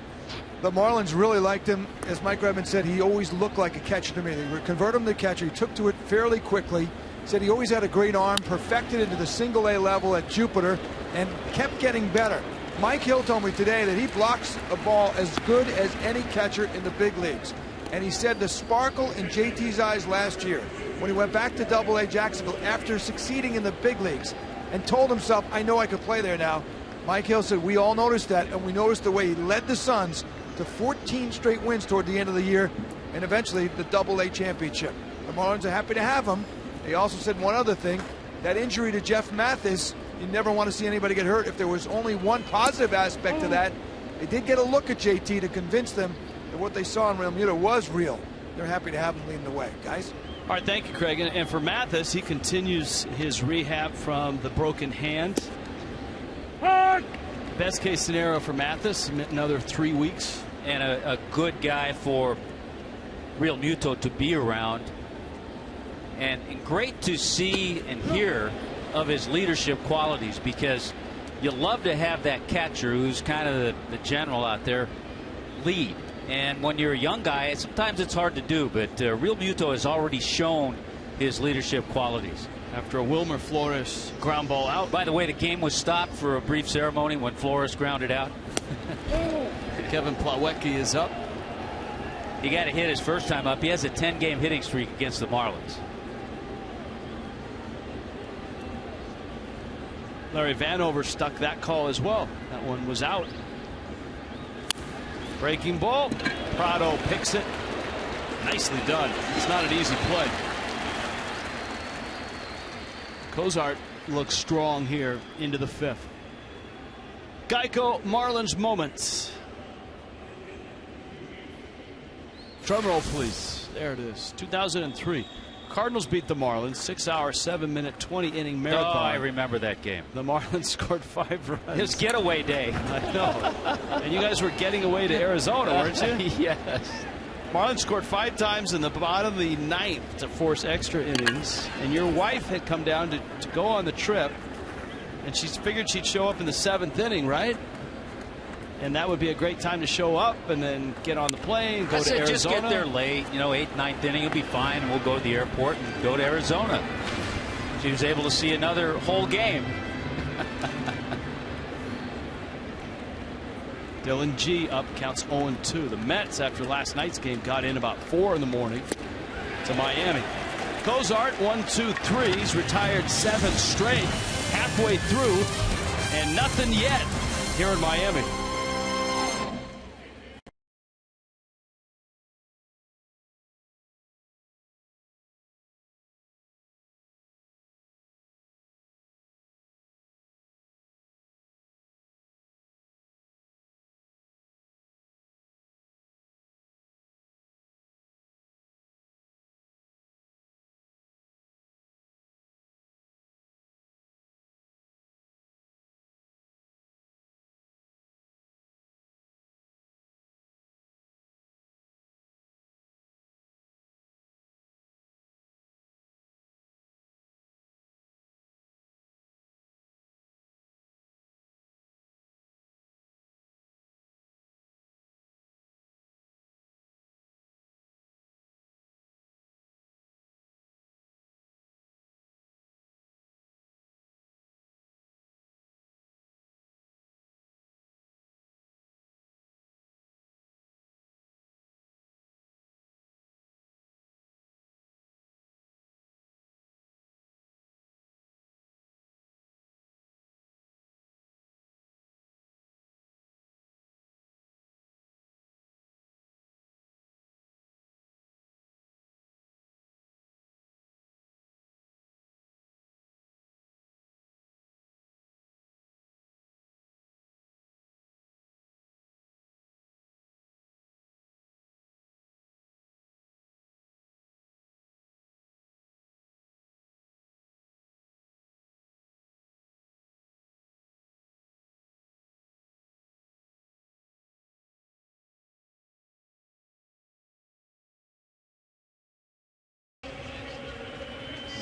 The Marlins really liked him. As Mike Redmond said, he always looked like a catcher to me. They would convert him to catcher. He took to it fairly quickly. Said he always had a great arm, perfected it to the single-A level at Jupiter, and kept getting better. Mike Hill told me today that he blocks a ball as good as any catcher in the big leagues. And he said the sparkle in JT's eyes last year when he went back to Double-A Jacksonville after succeeding in the big leagues and told himself, I know I could play there now. Mike Hill said, we all noticed that, and we noticed the way he led the Suns to 14 straight wins toward the end of the year and eventually the Double-A championship. The Marlins are happy to have him. He also said one other thing, that injury to Jeff Mathis, you never want to see anybody get hurt. If there was only one positive aspect to that, they did get a look at JT to convince them that what they saw in Realmuto was real. They're happy to have him leading the way. Guys? All right, thank you, Craig. And for Mathis, he continues his rehab from the broken hand. Best case scenario for Mathis, another 3 weeks. And a good guy for Realmuto to be around. And great to see and hear of his leadership qualities, because you love to have that catcher who's kind of the general out there lead. And when you're a young guy, sometimes it's hard to do, but Realmuto has already shown his leadership qualities. After a Wilmer Flores ground ball out. By the way, the game was stopped for a brief ceremony when Flores grounded out. Kevin Plawecki is up. He got a hit his first time up. He has a 10-game hitting streak against the Marlins. Larry Vanover stuck that call as well. That one was out. Breaking ball. Prado picks it. Nicely done. It's not an easy play. Cozart looks strong here into the fifth. Geico Marlins moments. Drum roll, please. There it is. 2003. Cardinals beat the Marlins 6-hour, 7-minute, 20-inning marathon. Oh, I remember that game. The Marlins scored 5 runs. His getaway day. I know. And you guys were getting away to Arizona, weren't you? Yes. Marlins scored 5 times in the bottom of the ninth to force extra innings. And your wife had come down to go on the trip. And she figured she'd show up in the 7th inning, right? And that would be a great time to show up and then get on the plane, go to Arizona. Just get there late, 8th, 9th inning, you'll be fine, and we'll go to the airport and go to Arizona. She was able to see another whole game. Dylan G up, counts 0-2. The Mets, after last night's game, got in about 4 in the morning to Miami. Cozart, 1-2-3. He's retired 7 straight, halfway through, and nothing yet here in Miami.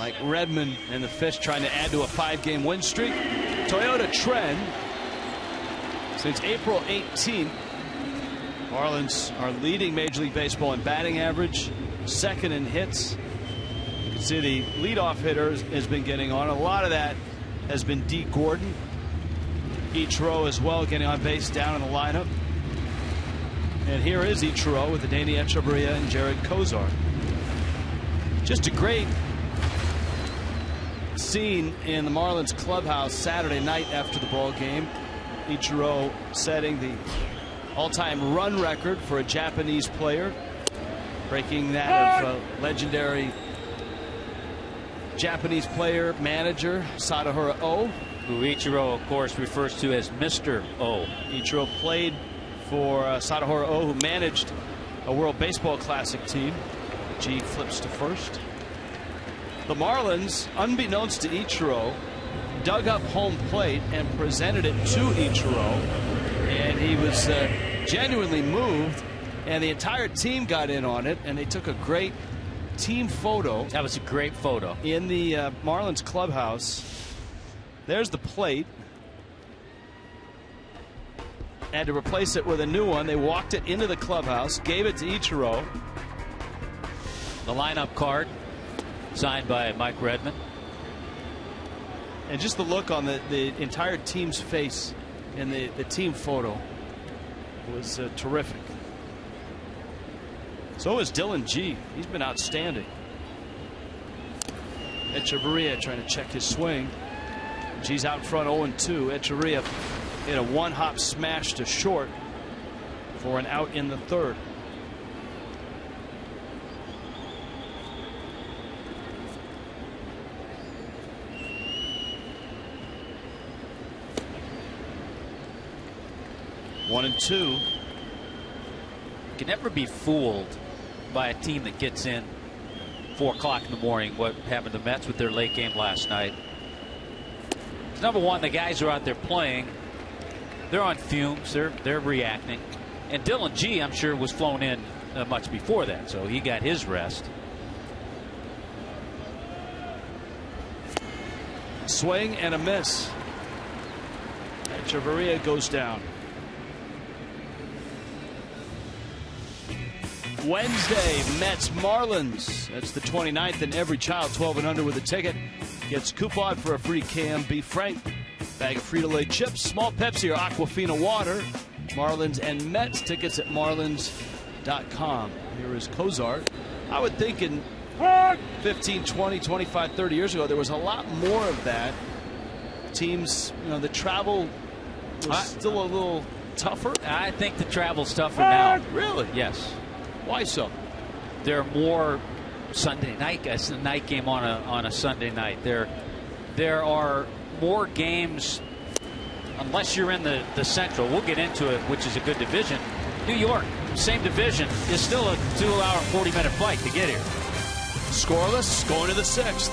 Mike Redmond and the Fish trying to add to a 5-game win streak. Toyota trend since April 18th. Marlins are leading Major League Baseball in batting average, second in hits. You can see the leadoff hitter has been getting on. A lot of that has been D. Gordon. Ichiro as well getting on base down in the lineup. And here is Ichiro with Adeiny Echeverria and Jared Kozar. Just a great scene in the Marlins clubhouse Saturday night after the ball game. Ichiro setting the all-time run record for a Japanese player, breaking that of legendary Japanese player manager Sadaharu Oh, who Ichiro of course refers to as Mr. O. Ichiro played for Sadaharu Oh, who managed a World Baseball Classic team. G flips to first. The Marlins, unbeknownst to Ichiro, dug up home plate and presented it to Ichiro, and he was genuinely moved, and the entire team got in on it, and they took a great team photo. That was a great photo in the Marlins clubhouse. There's the plate. Had to replace it with a new one. They walked it into the clubhouse, gave it to Ichiro. The lineup card signed by Mike Redmond. And just the look on the entire team's face in the team photo was terrific. So is Dylan G. He's been outstanding. Echeverria trying to check his swing. G's out front 0-2. Echeverria hit a one-hop smash to short for an out in the third. One and two. You can never be fooled by a team that gets in 4 o'clock in the morning. What happened to the Mets with their late game last night? Number one, the guys are out there playing. They're on fumes. They're reacting. And Dylan G, I'm sure, was flown in much before that, so he got his rest. Swing and a miss. Echeverria goes down. Wednesday, Mets Marlins. That's the 29th, and every child 12 and under with a ticket gets coupon for a free Cam Beef Frank, bag of Frito-Lay chips, small Pepsi or Aquafina water. Marlins and Mets tickets at marlins.com. Here is Kozar. I would think in 15, 20, 25, 30 years ago there was a lot more of that. Teams, the travel was still a little tougher. I think the travel's tougher now. Really? Yes. Why so? There are more Sunday night guys. The night game on a Sunday night. There are more games. Unless you're in the Central, we'll get into it, which is a good division. New York, same division, is still a 2-hour, 40-minute flight to get here. Scoreless, going to the 6th.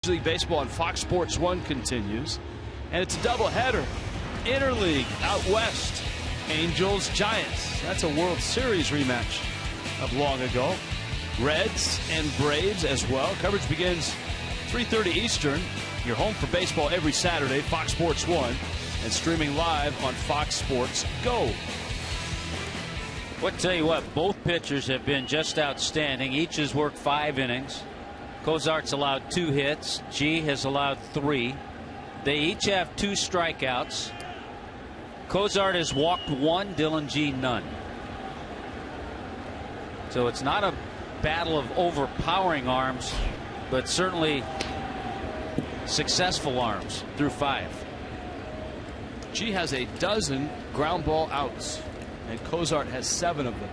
League Baseball on Fox Sports 1 continues. And it's a doubleheader. Interleague out west. Angels, Giants. That's a World Series rematch of long ago. Reds and Braves as well. Coverage begins 3:30 Eastern. You're home for baseball every Saturday, Fox Sports 1, and streaming live on Fox Sports Go. Well, tell you what, both pitchers have been just outstanding. Each has worked 5 innings. Cozart's allowed 2 hits. G has allowed 3. They each have 2 strikeouts. Cozart has walked 1, Dylan G none. So it's not a battle of overpowering arms, but certainly successful arms through 5. G has a dozen ground ball outs, and Cozart has 7 of them.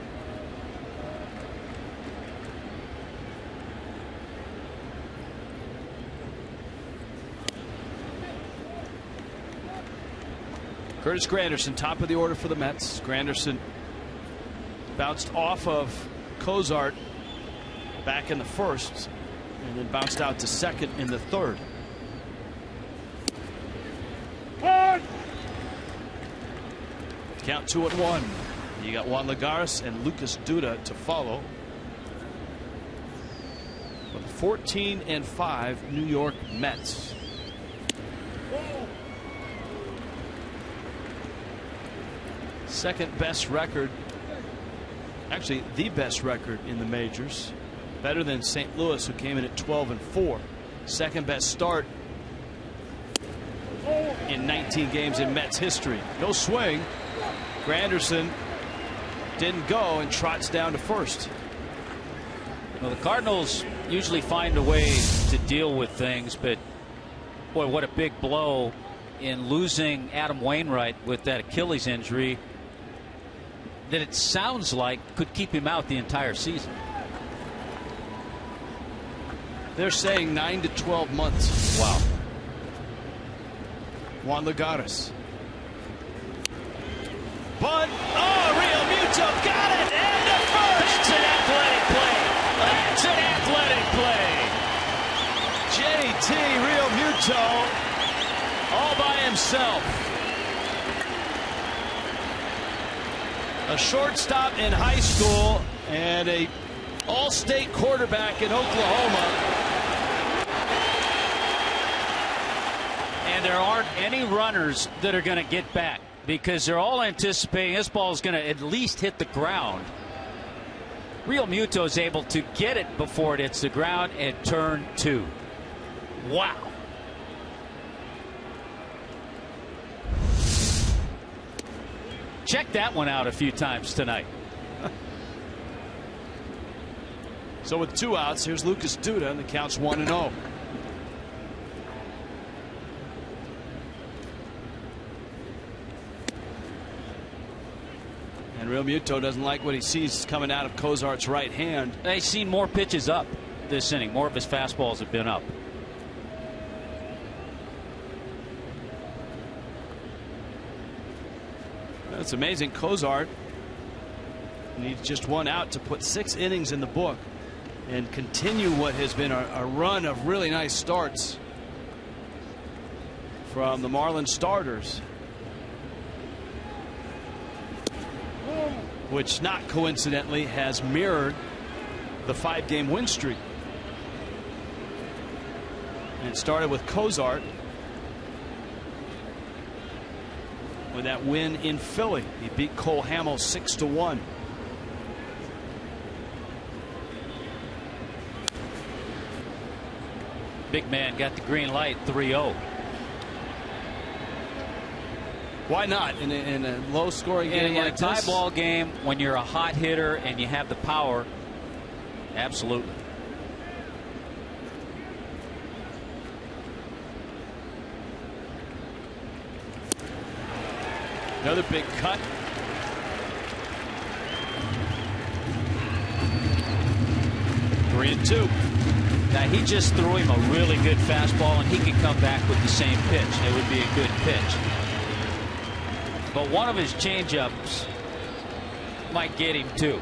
Curtis Granderson, top of the order for the Mets. Granderson bounced off of Cozart back in the first, and then bounced out to second in the third. Count 2-1. You got Juan Lagares and Lucas Duda to follow. For the 14-5 New York Mets. Second best record, actually the best record in the majors, better than St. Louis, who came in at 12-4. Second best start in 19 games in Mets history. No swing. Granderson didn't go and trots down to first. Well, the Cardinals usually find a way to deal with things, but boy, what a big blow in losing Adam Wainwright with that Achilles injury that it sounds like could keep him out the entire season. They're saying 9 to 12 months. Wow. Juan Lagares. Bunt. Oh, Real Muto got it. And to first. That's an athletic play. That's an athletic play. JT Real Muto all by himself. A shortstop in high school and a all-state quarterback in Oklahoma. And there aren't any runners that are going to get back, because they're all anticipating this ball is going to at least hit the ground. Real Muto is able to get it before it hits the ground and turn 2. Wow. Check that one out a few times tonight. So with 2 outs, here's Lucas Duda, and the count's 1-0. And Real Muto doesn't like what he sees coming out of Cozart's right hand. He's seen more pitches up this inning. More of his fastballs have been up. It's amazing. Cozart needs just 1 out to put 6 innings in the book and continue what has been a run of really nice starts from the Marlins starters, which not coincidentally has mirrored the 5-game win streak. And it started with Cozart with that win in Philly. He beat Cole Hamels 6-1. Big man got the green light. 3-0. Why not in a low scoring game like a tie this? ball game, when you're a hot hitter and you have the power, absolutely. Another big cut. Three and 2. Now, he just threw him a really good fastball, and he could come back with the same pitch. It would be a good pitch. But one of his changeups might get him, too.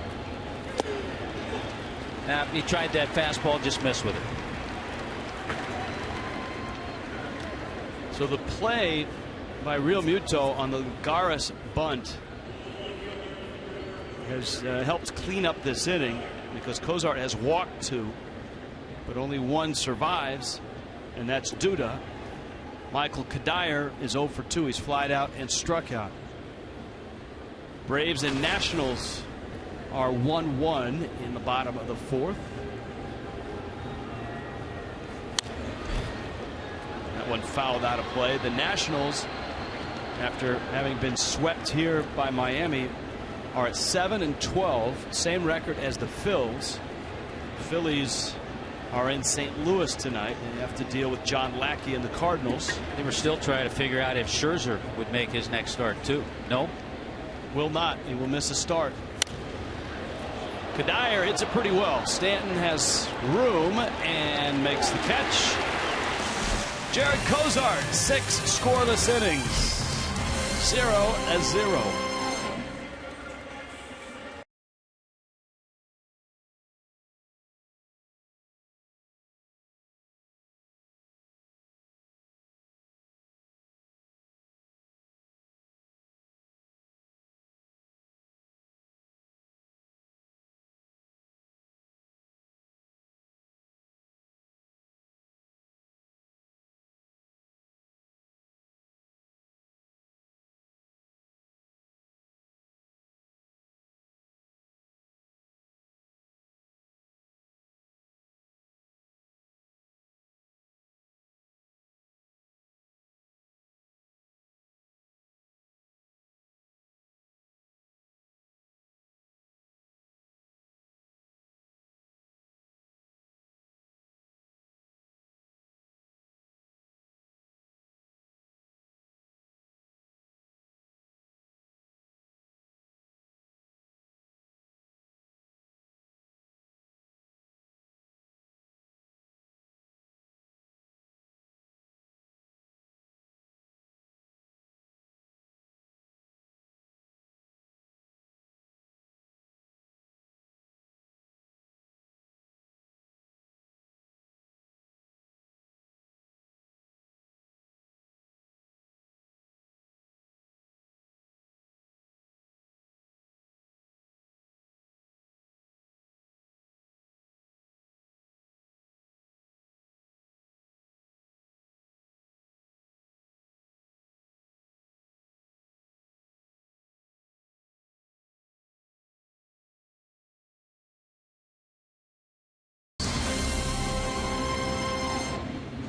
Now, he tried that fastball, just missed with it. So the play by Real Muto on the Garis bunt has helped clean up this inning, because Cozart has walked 2, but only 1 survives, and that's Duda. Michael Kadire is 0 for 2. He's flied out and struck out. Braves and Nationals are 1-1 in the bottom of the 4th. That one fouled out of play. The Nationals, after having been swept here by Miami, are at 7-12, same record as the Phils. Phillies are in St. Louis tonight. They have to deal with John Lackey and the Cardinals. They were still trying to figure out if Scherzer would make his next start too. No, will not. He will miss a start. Kadire hits it pretty well. Stanton has room and makes the catch. Jared Cozart, 6 scoreless innings, 0-0.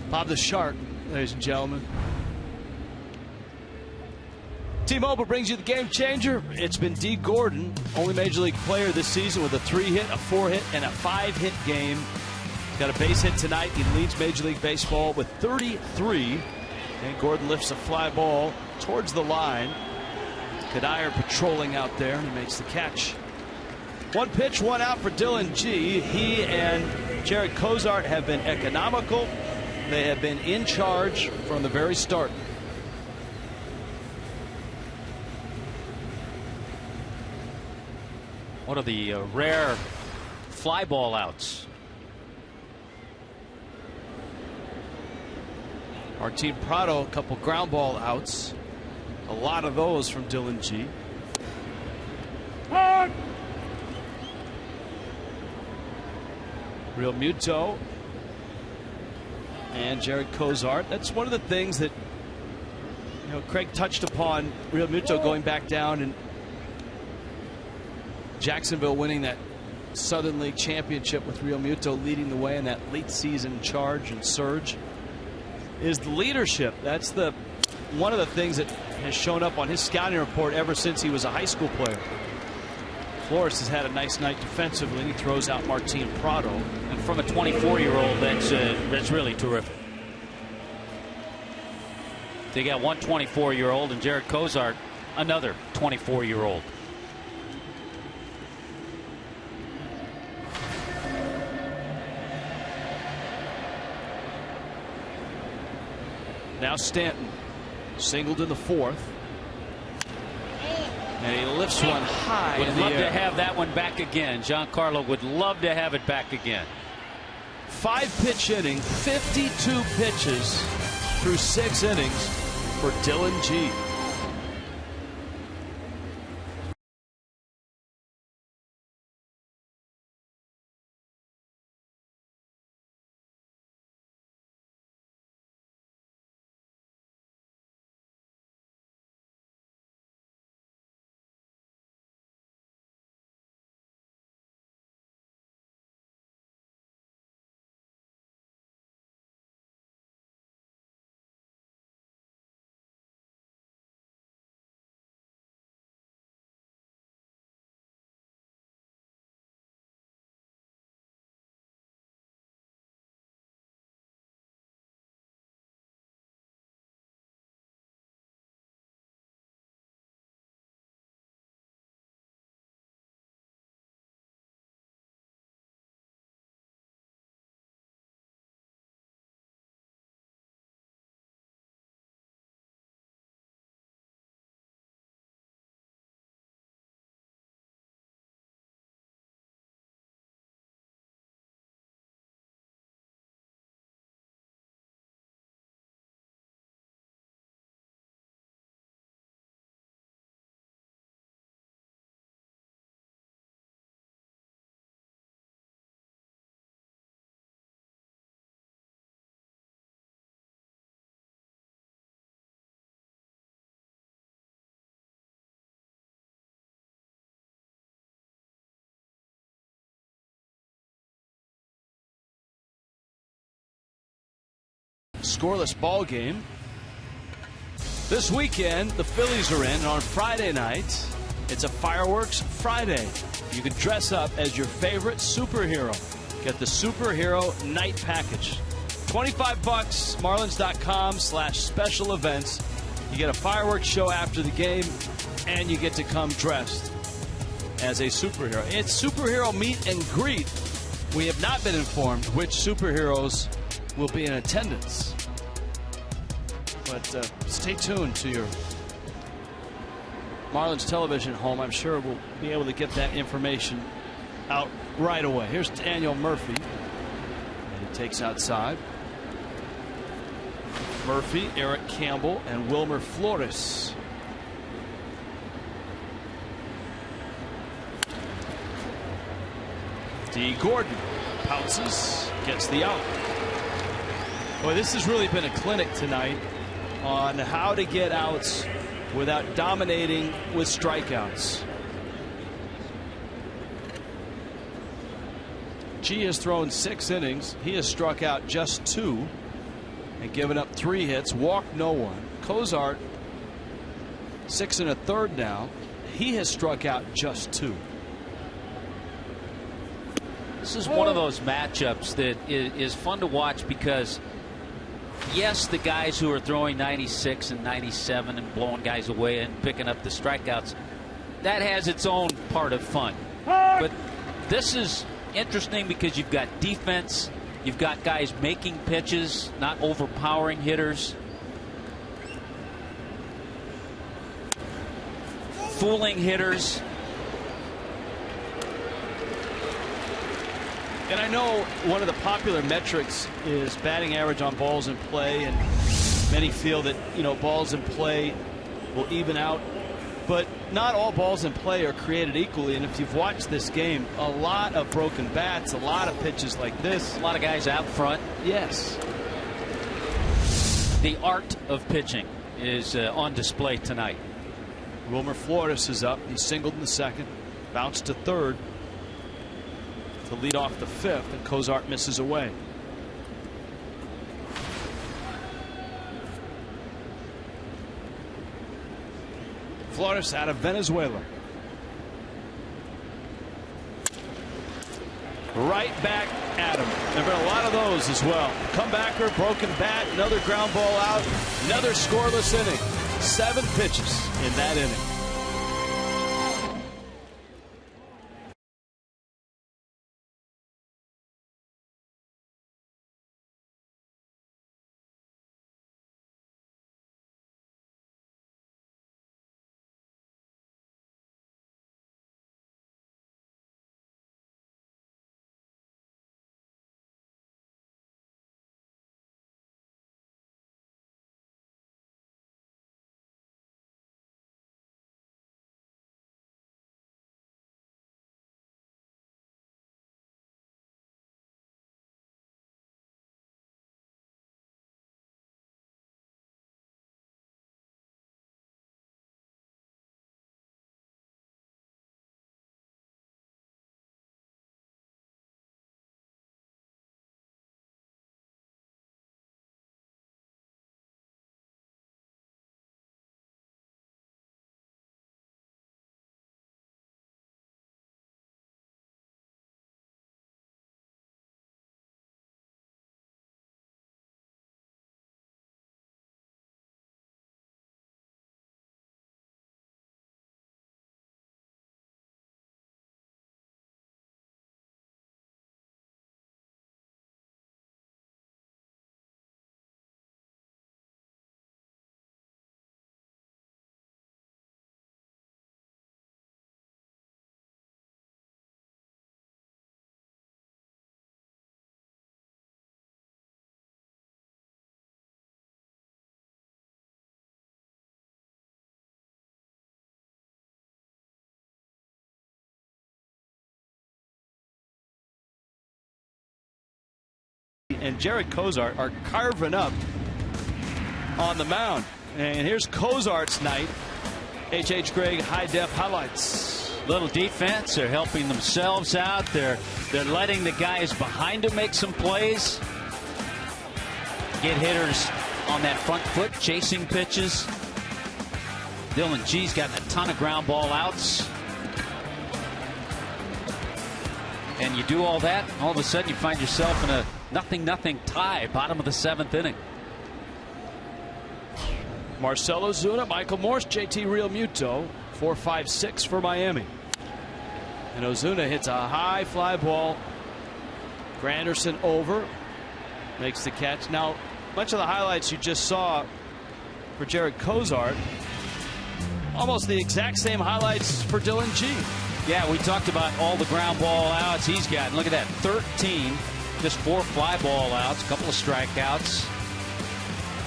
Bob the Shark, ladies and gentlemen. T-Mobile brings you the game changer. It's been D. Gordon, only Major League player this season with a 3-hit, a 4-hit, and a 5-hit game. He's got a base hit tonight. He leads Major League Baseball with 33. And Gordon lifts a fly ball towards the line. Kadire patrolling out there, and he makes the catch. 1 pitch, 1 out for Dylan G. He and Jared Cozart have been economical. They have been in charge from the very start. One of the rare fly ball outs. Martin Prado, a couple ground ball outs. A lot of those from Dylan G. Real Muto and Jared Cozart. That's one of the things that, you know, Craig touched upon. Real Muto going back down and Jacksonville winning that Southern League championship with Real Muto leading the way in that late season charge and surge is the leadership. That's the one of the things that has shown up on his scouting report ever since he was a high school player. Flores has had a nice night defensively. He throws out Martin Prado. And from a 24-year-old, that's really terrific. They got one 24-year-old and Jared Cozart, another 24-year-old. Now Stanton singled in the 4th. And he lifts one high. Would love to have that one back again. Giancarlo would love to have it back again. 5-pitch inning, 52 pitches. through 6 innings for Dylan G. Scoreless ball game. This weekend, the Phillies are in, and on Friday night, it's a Fireworks Friday. You can dress up as your favorite superhero. Get the Superhero Night Package. $25, Marlins.com/special events. You get a fireworks show after the game, and you get to come dressed as a superhero. It's superhero meet and greet. We have not been informed which superheroes will be in attendance. But stay tuned to your Marlins television home. I'm sure we'll be able to get that information out right away. Here's Daniel Murphy. And he takes outside. Murphy, Eric Campbell, and Wilmer Flores. D. Gordon pounces, gets the out. Boy, this has really been a clinic tonight on how to get outs without dominating with strikeouts. G has thrown 6 innings. He has struck out just 2 and given up 3 hits, walked no one. Cozart, 6 1/3 now. He has struck out just 2. This is one of those matchups that is fun to watch because, yes, the guys who are throwing 96 and 97 and blowing guys away and picking up the strikeouts, that has its own part of fun. But this is interesting because you've got defense, you've got guys making pitches, not overpowering hitters, fooling hitters. And I know one of the popular metrics is batting average on balls in play, and many feel that, balls in play will even out. But not all balls in play are created equally. And if you've watched this game, a lot of broken bats, a lot of pitches like this. A lot of guys out front. Yes. The art of pitching is on display tonight. Wilmer Flores is up. He singled in the 2nd, bounced to 3rd to lead off the 5th, and Cozart misses away. Flores out of Venezuela. Right back at him. There have been a lot of those as well. Comebacker, broken bat, another ground ball out, another scoreless inning. 7 pitches in that inning. and Jared Cozart are carving up on the mound. And here's Cozart's night. H.H. Gregg high-def highlights. Little defense. They're helping themselves out. They're letting the guys behind them make some plays. Get hitters on that front foot, chasing pitches. Dylan G's gotten a ton of ground ball outs. And you do all that, all of a sudden you find yourself in a 0-0 tie, bottom of the 7th inning. Marcell Ozuna, Michael Morse, JT Realmuto, 4-5-6 for Miami. And Ozuna hits a high fly ball. Granderson over, makes the catch. Now, much of the highlights you just saw for Jared Cozart, almost the exact same highlights for Dylan G. Yeah, we talked about all the ground ball outs he's gotten. Look at that, 13, just 4 fly ball outs, a couple of strikeouts.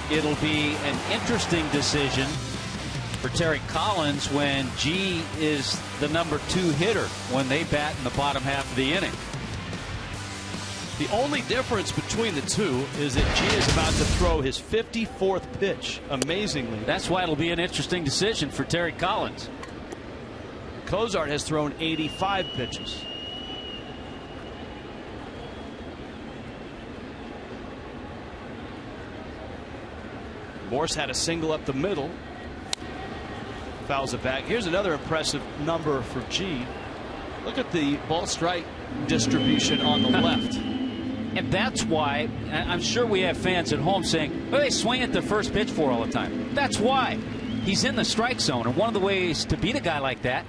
It'll be an interesting decision for Terry Collins when G is the number 2 hitter when they bat in the bottom half of the inning. The only difference between the two is that G is about to throw his 54th pitch, amazingly. That's why it'll be an interesting decision for Terry Collins. Cozart has thrown 85 pitches. Morse had a single up the middle. Fouls it back. Here's another impressive number for G. Look at the ball strike distribution on the left. And that's why I'm sure we have fans at home saying, "What are they swing at the first pitch for all the time?" That's why. He's in the strike zone, and one of the ways to beat a guy like that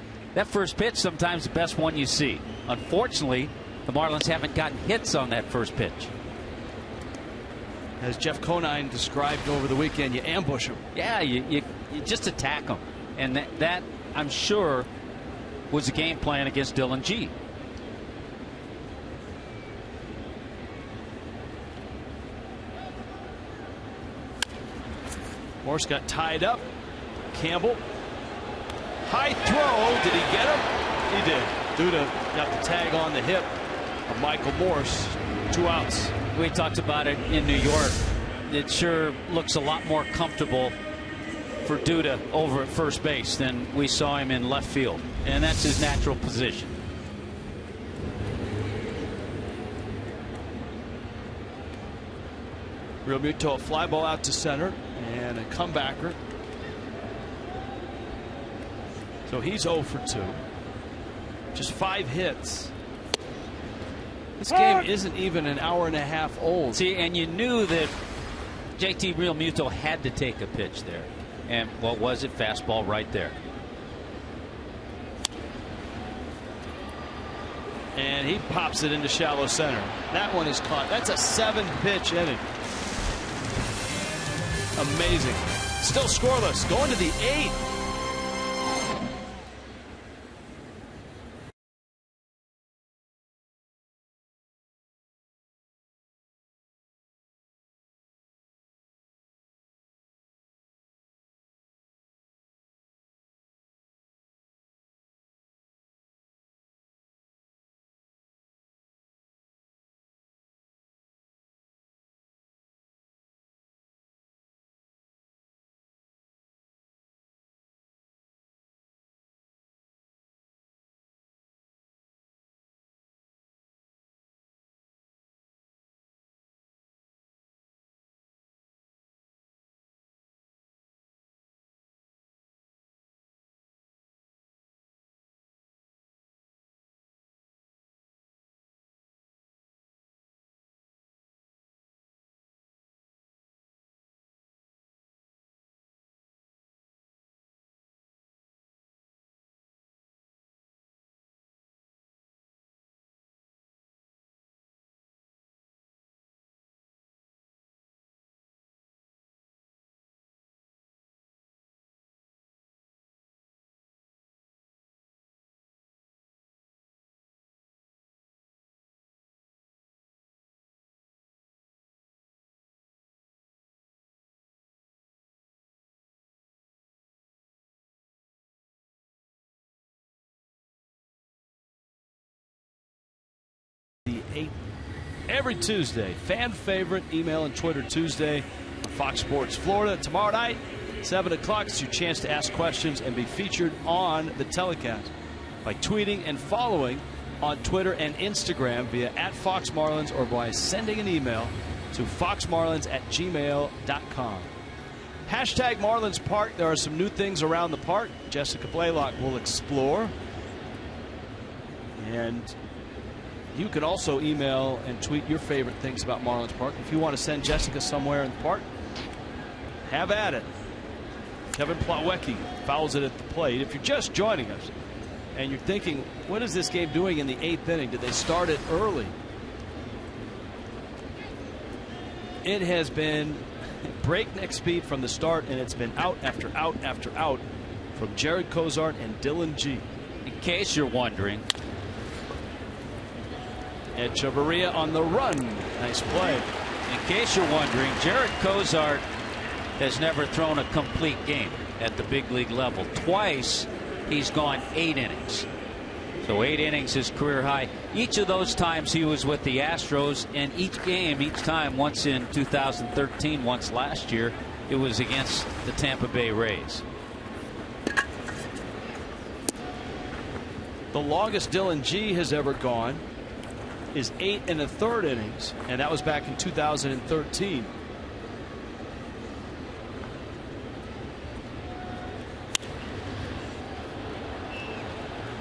first pitch sometimes the best one you see. Unfortunately, the Marlins haven't gotten hits on that first pitch. As Jeff Conine described over the weekend, you ambush him. Yeah, you just attack him. And that I'm sure was a game plan against Dylan G. Morse got tied up. Campbell. High throw. Did he get him? He did. Duda got the tag on the hip of Michael Morse. 2 outs. We talked about it in New York. It sure looks a lot more comfortable for Duda over at first base than we saw him in left field. And that's his natural position. Realmuto, a fly ball out to center and a comebacker. So he's 0 for 2. Just 5 hits. This game isn't even an hour and a half old. See, and you knew that JT Realmuto had to take a pitch there. And what was it? Fastball right there. And he pops it into shallow center. That one is caught. That's a 7-pitch inning. Amazing. Still scoreless. Going to the 8th. The 8th every Tuesday. Fan favorite, email and Twitter Tuesday on Fox Sports Florida. Tomorrow night, 7 o'clock, it's your chance to ask questions and be featured on the telecast by tweeting and following on Twitter and Instagram via @FoxMarlins or by sending an email to foxmarlins@gmail.com. Hashtag Marlins Park. There are some new things around the park. Jessica Blaylock will explore. And you can also email and tweet your favorite things about Marlins Park. If you want to send Jessica somewhere in the park, have at it. Kevin Plawecki fouls it at the plate. If you're just joining us and you're thinking, what is this game doing in the 8th inning? Did they start it early? It has been breakneck speed from the start, and it's been out after out after out from Jared Cozart and Dylan G. In case you're wondering, Echeverria on the run. Nice play. In case you're wondering, Jared Cozart has never thrown a complete game at the big league level. Twice he's gone 8 innings. So 8 innings is career high. Each of those times he was with the Astros, and each time, once in 2013, once last year, it was against the Tampa Bay Rays. The longest Dylan G has ever gone is 8 1/3 innings, and that was back in 2013.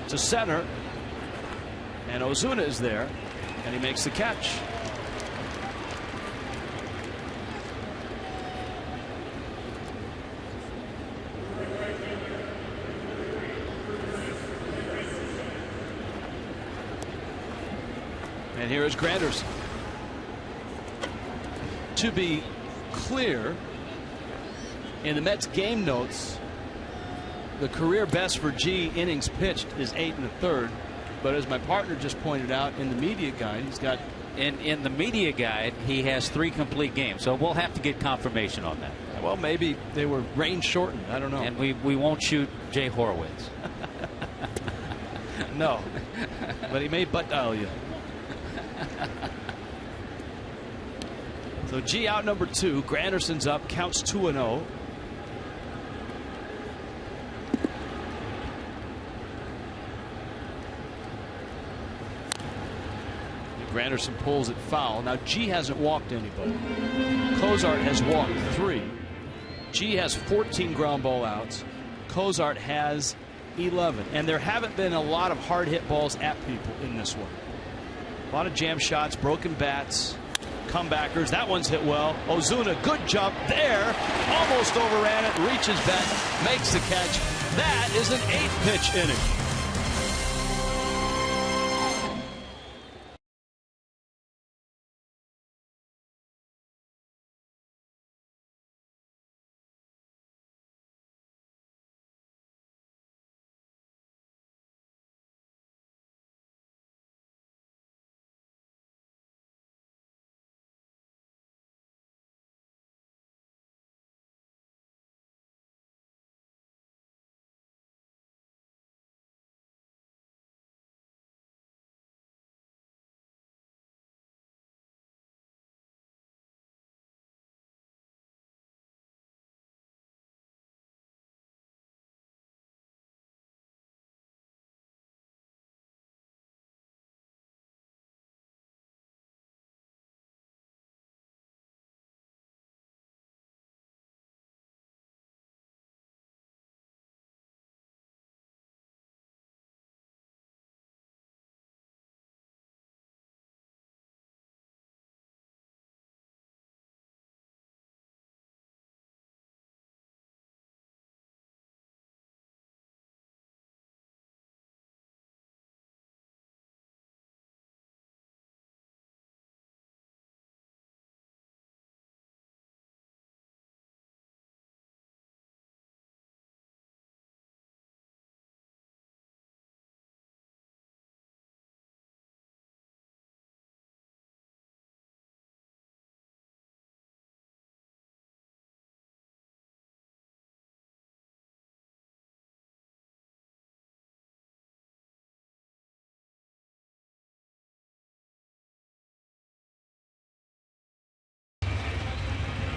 To center, and Ozuna is there, and he makes the catch. And here is Granderson. To be clear, in the Mets game notes, the career best for G innings pitched is 8 1/3. But as my partner just pointed out, in the media guide, he's got. In the media guide, he has 3 complete games. So we'll have to get confirmation on that. Well, maybe they were range shortened. I don't know. And we won't shoot Jay Horwitz. No. But he may butt dial you. So G out number 2. Granderson's up. Counts 2-0. Granderson pulls it foul. Now G hasn't walked anybody. Cozart has walked 3. G has 14 ground ball outs. Cozart has 11. And there haven't been a lot of hard hit balls at people in this one. A lot of jam shots, broken bats, comebackers. That one's hit well. Ozuna, good jump there. Almost overran it. Reaches back, makes the catch. That is an 8-pitch inning.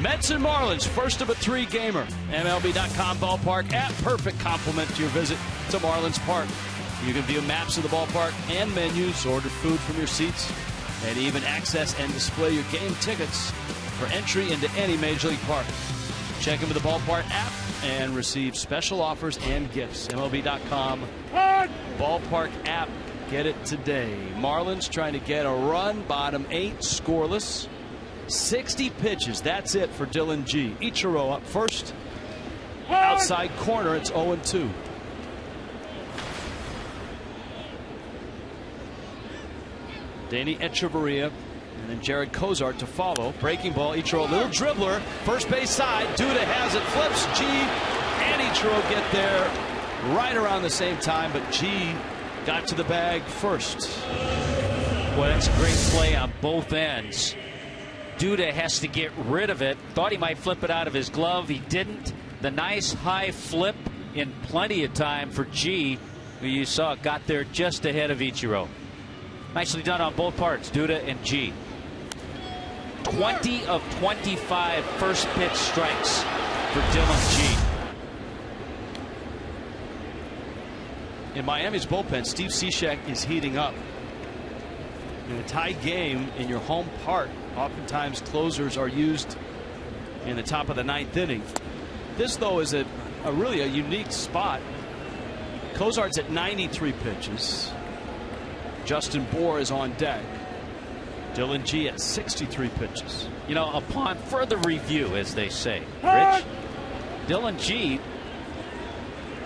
Mets and Marlins, first of a 3-gamer. MLB.com ballpark app, perfect complement to your visit to Marlins Park. You can view maps of the ballpark and menus, order food from your seats, and even access and display your game tickets for entry into any Major League park. Check into the ballpark app and receive special offers and gifts. MLB.com ballpark app. Get it today. Marlins trying to get a run. Bottom 8, scoreless. 60 pitches. That's it for Dylan G. Ichiro up first. Outside corner. It's 0-2. Danny Echeverria and then Jared Cozart to follow. Breaking ball. Ichiro, a little dribbler. First base side. Duda has it. Flips. G and Ichiro get there right around the same time, but G got to the bag first. Well, that's a great play on both ends. Duda has to get rid of it. Thought he might flip it out of his glove. He didn't. The nice high flip in plenty of time for G, who you saw got there just ahead of Ichiro. Nicely done on both parts, Duda and G. 20 of 25 first pitch strikes for Dylan G. In Miami's bullpen, Steve Cishek is heating up. In a tied game in your home park, oftentimes closers are used in the top of the 9th inning. This, though, is a really unique spot. Cozart's at 93 pitches. Justin Bohr is on deck. Dylan G at 63 pitches. You know, upon further review, as they say, Rich, Dylan G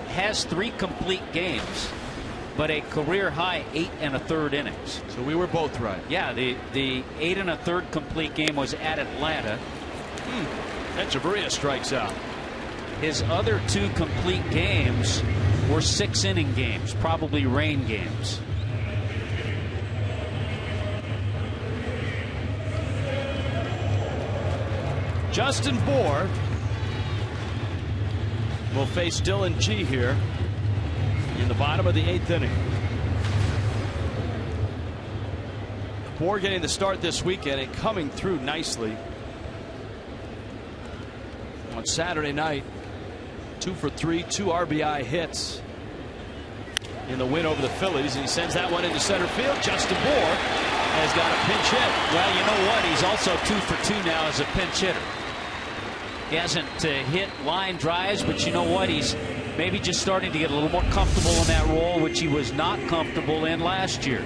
has 3 complete games, but a career high 8 1/3 innings. So we were both right. Yeah, the 8 1/3 complete game was at Atlanta. Echeverria strikes out. His other 2 complete games were 6-inning games, probably rain games. Justin Bohr will face Dylan G here in the bottom of the 8th inning. Bohr getting the start this weekend and coming through nicely. On Saturday night, 2 for 3, 2 RBI hits in the win over the Phillies, and he sends that one into center field. Justin Bohr has got a pinch hit. Well, you know what? He's also 2 for 2 now as a pinch hitter. He hasn't hit line drives, but you know what? He's maybe just starting to get a little more comfortable in that role, which he was not comfortable in last year.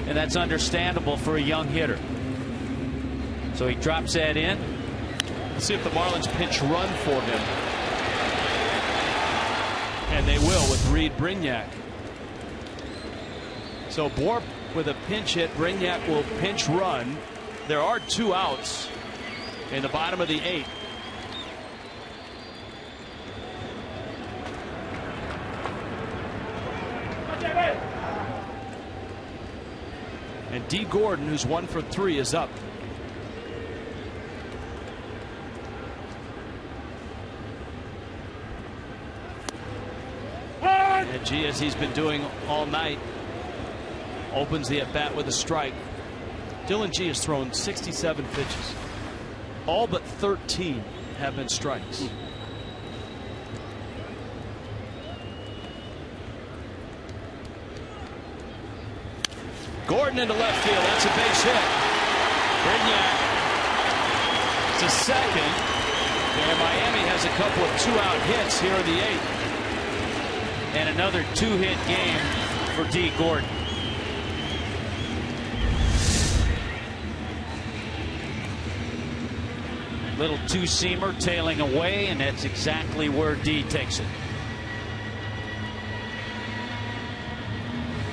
And that's understandable for a young hitter. So he drops that in. Let's see if the Marlins pinch run for him. And they will with Reed Brignac. So Bohr with a pinch hit. Brignac will pinch run. There are 2 outs in the bottom of the 8th. And D. Gordon, who's 1 for 3, is up. And G, as he's been doing all night, opens the at-bat with a strike. Dylan G has thrown 67 pitches. All but 13 have been strikes. Gordon into left field. That's a base hit. Brignac to second. And Miami has a couple of 2-out hits here in the 8th. And another 2-hit game for D. Gordon. Little 2-seamer tailing away, and that's exactly where D takes it.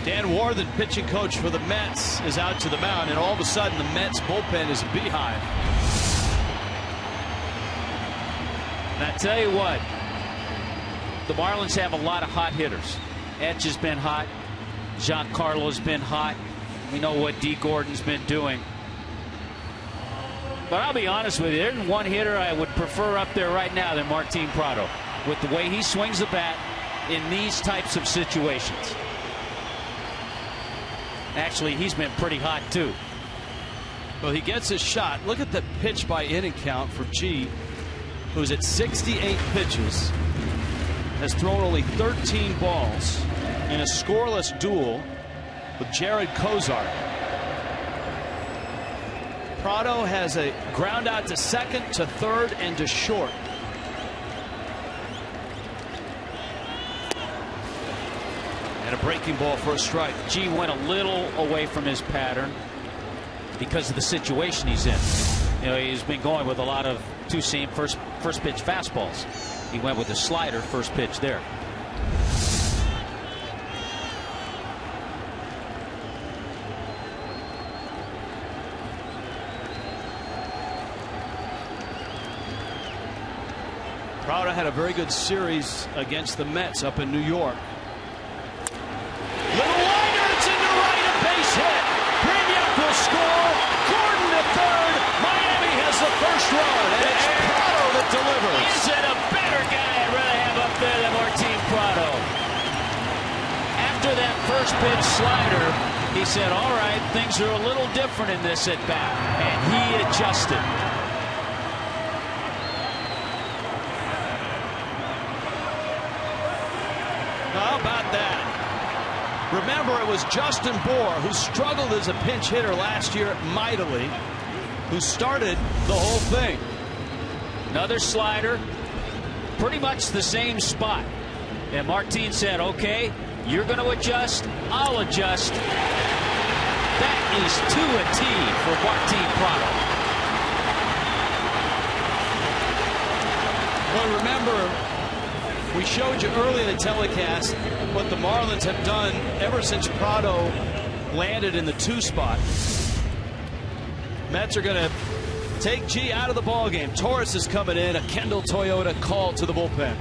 Dan Warthen, pitching coach for the Mets, is out to the mound, and all of a sudden the Mets bullpen is a beehive. And I tell you what, the Marlins have a lot of hot hitters. Etch has been hot. Giancarlo's been hot. We know what D. Gordon's been doing. But I'll be honest with you, there isn't one hitter I would prefer up there right now than Martin Prado, with the way he swings the bat in these types of situations. Actually, he's been pretty hot too. Well, he gets his shot. Look at the pitch by inning count for G, who's at 68 pitches, has thrown only 13 balls in a scoreless duel with Jared Kozar. Prado has a ground out to second, to third, and to short. And a breaking ball for a strike. G went a little away from his pattern because of the situation he's in. You know, he's been going with a lot of two-seam first pitch fastballs. He went with the slider first pitch there. Prado had a very good series against the Mets up in New York. Little liner, it's into right, a base hit. Brignac will score. Gordon to third. Miami has the first run, and it's Prado that delivers. Is it a better guy I'd rather have up there than Martin Prado? After that first pitch slider, he said, all right, things are a little different in this at bat, and he adjusted. How about that? Remember, it was Justin Bour, who struggled as a pinch hitter last year mightily, who started the whole thing. Another slider, pretty much the same spot. And Martin said, okay, you're going to adjust, I'll adjust. That is to a T for Martin Prado. Well, remember, we showed you early in the telecast what the Marlins have done ever since Prado landed in the 2 spot. Mets are going to take G out of the ballgame. Torres is coming in. A Kendall Toyota call to the bullpen.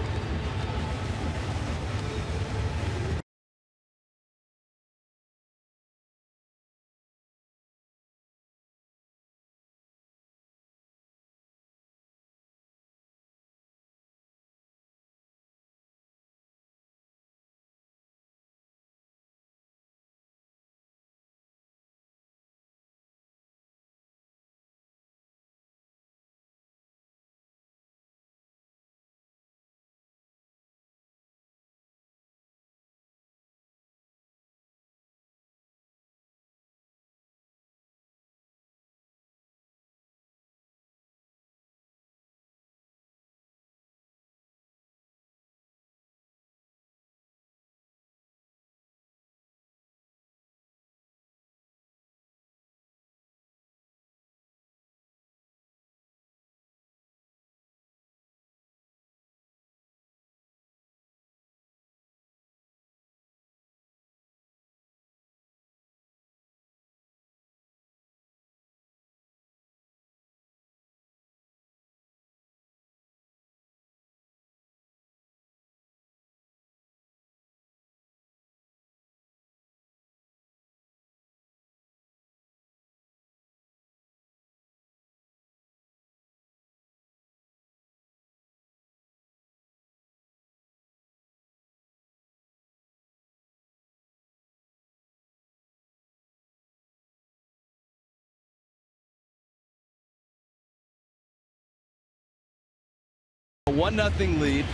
A 1-0 lead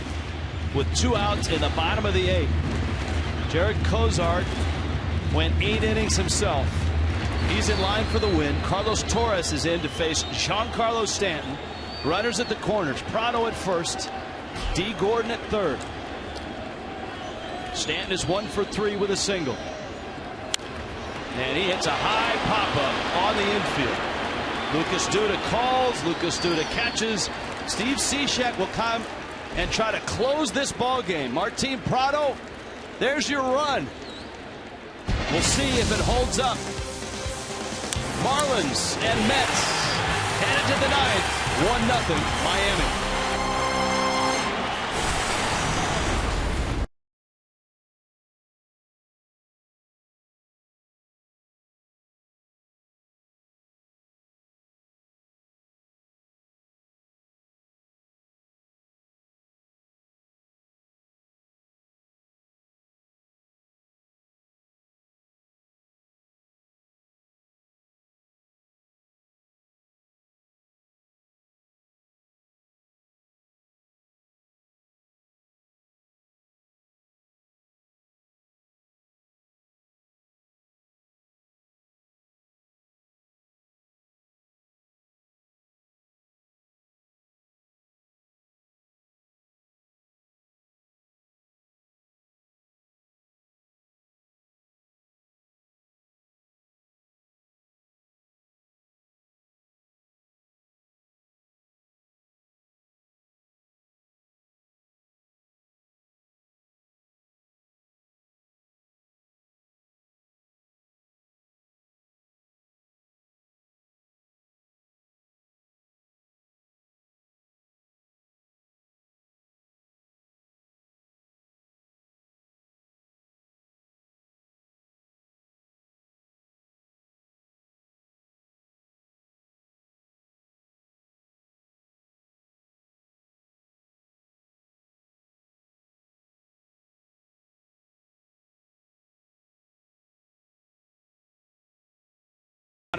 with 2 outs in the bottom of the 8th. Jared Kozar went 8 innings himself. He's in line for the win. Carlos Torres is in to face Giancarlo Stanton. Runners at the corners. Prado at first. D. Gordon at third. Stanton is 1 for 3 with a single. And he hits a high pop-up on the infield. Lucas Duda calls. Lucas Duda catches. Steve Cishek will come and try to close this ball game. Martin Prado, there's your run. We'll see if it holds up. Marlins and Mets headed to the 9th, 1-0 Miami.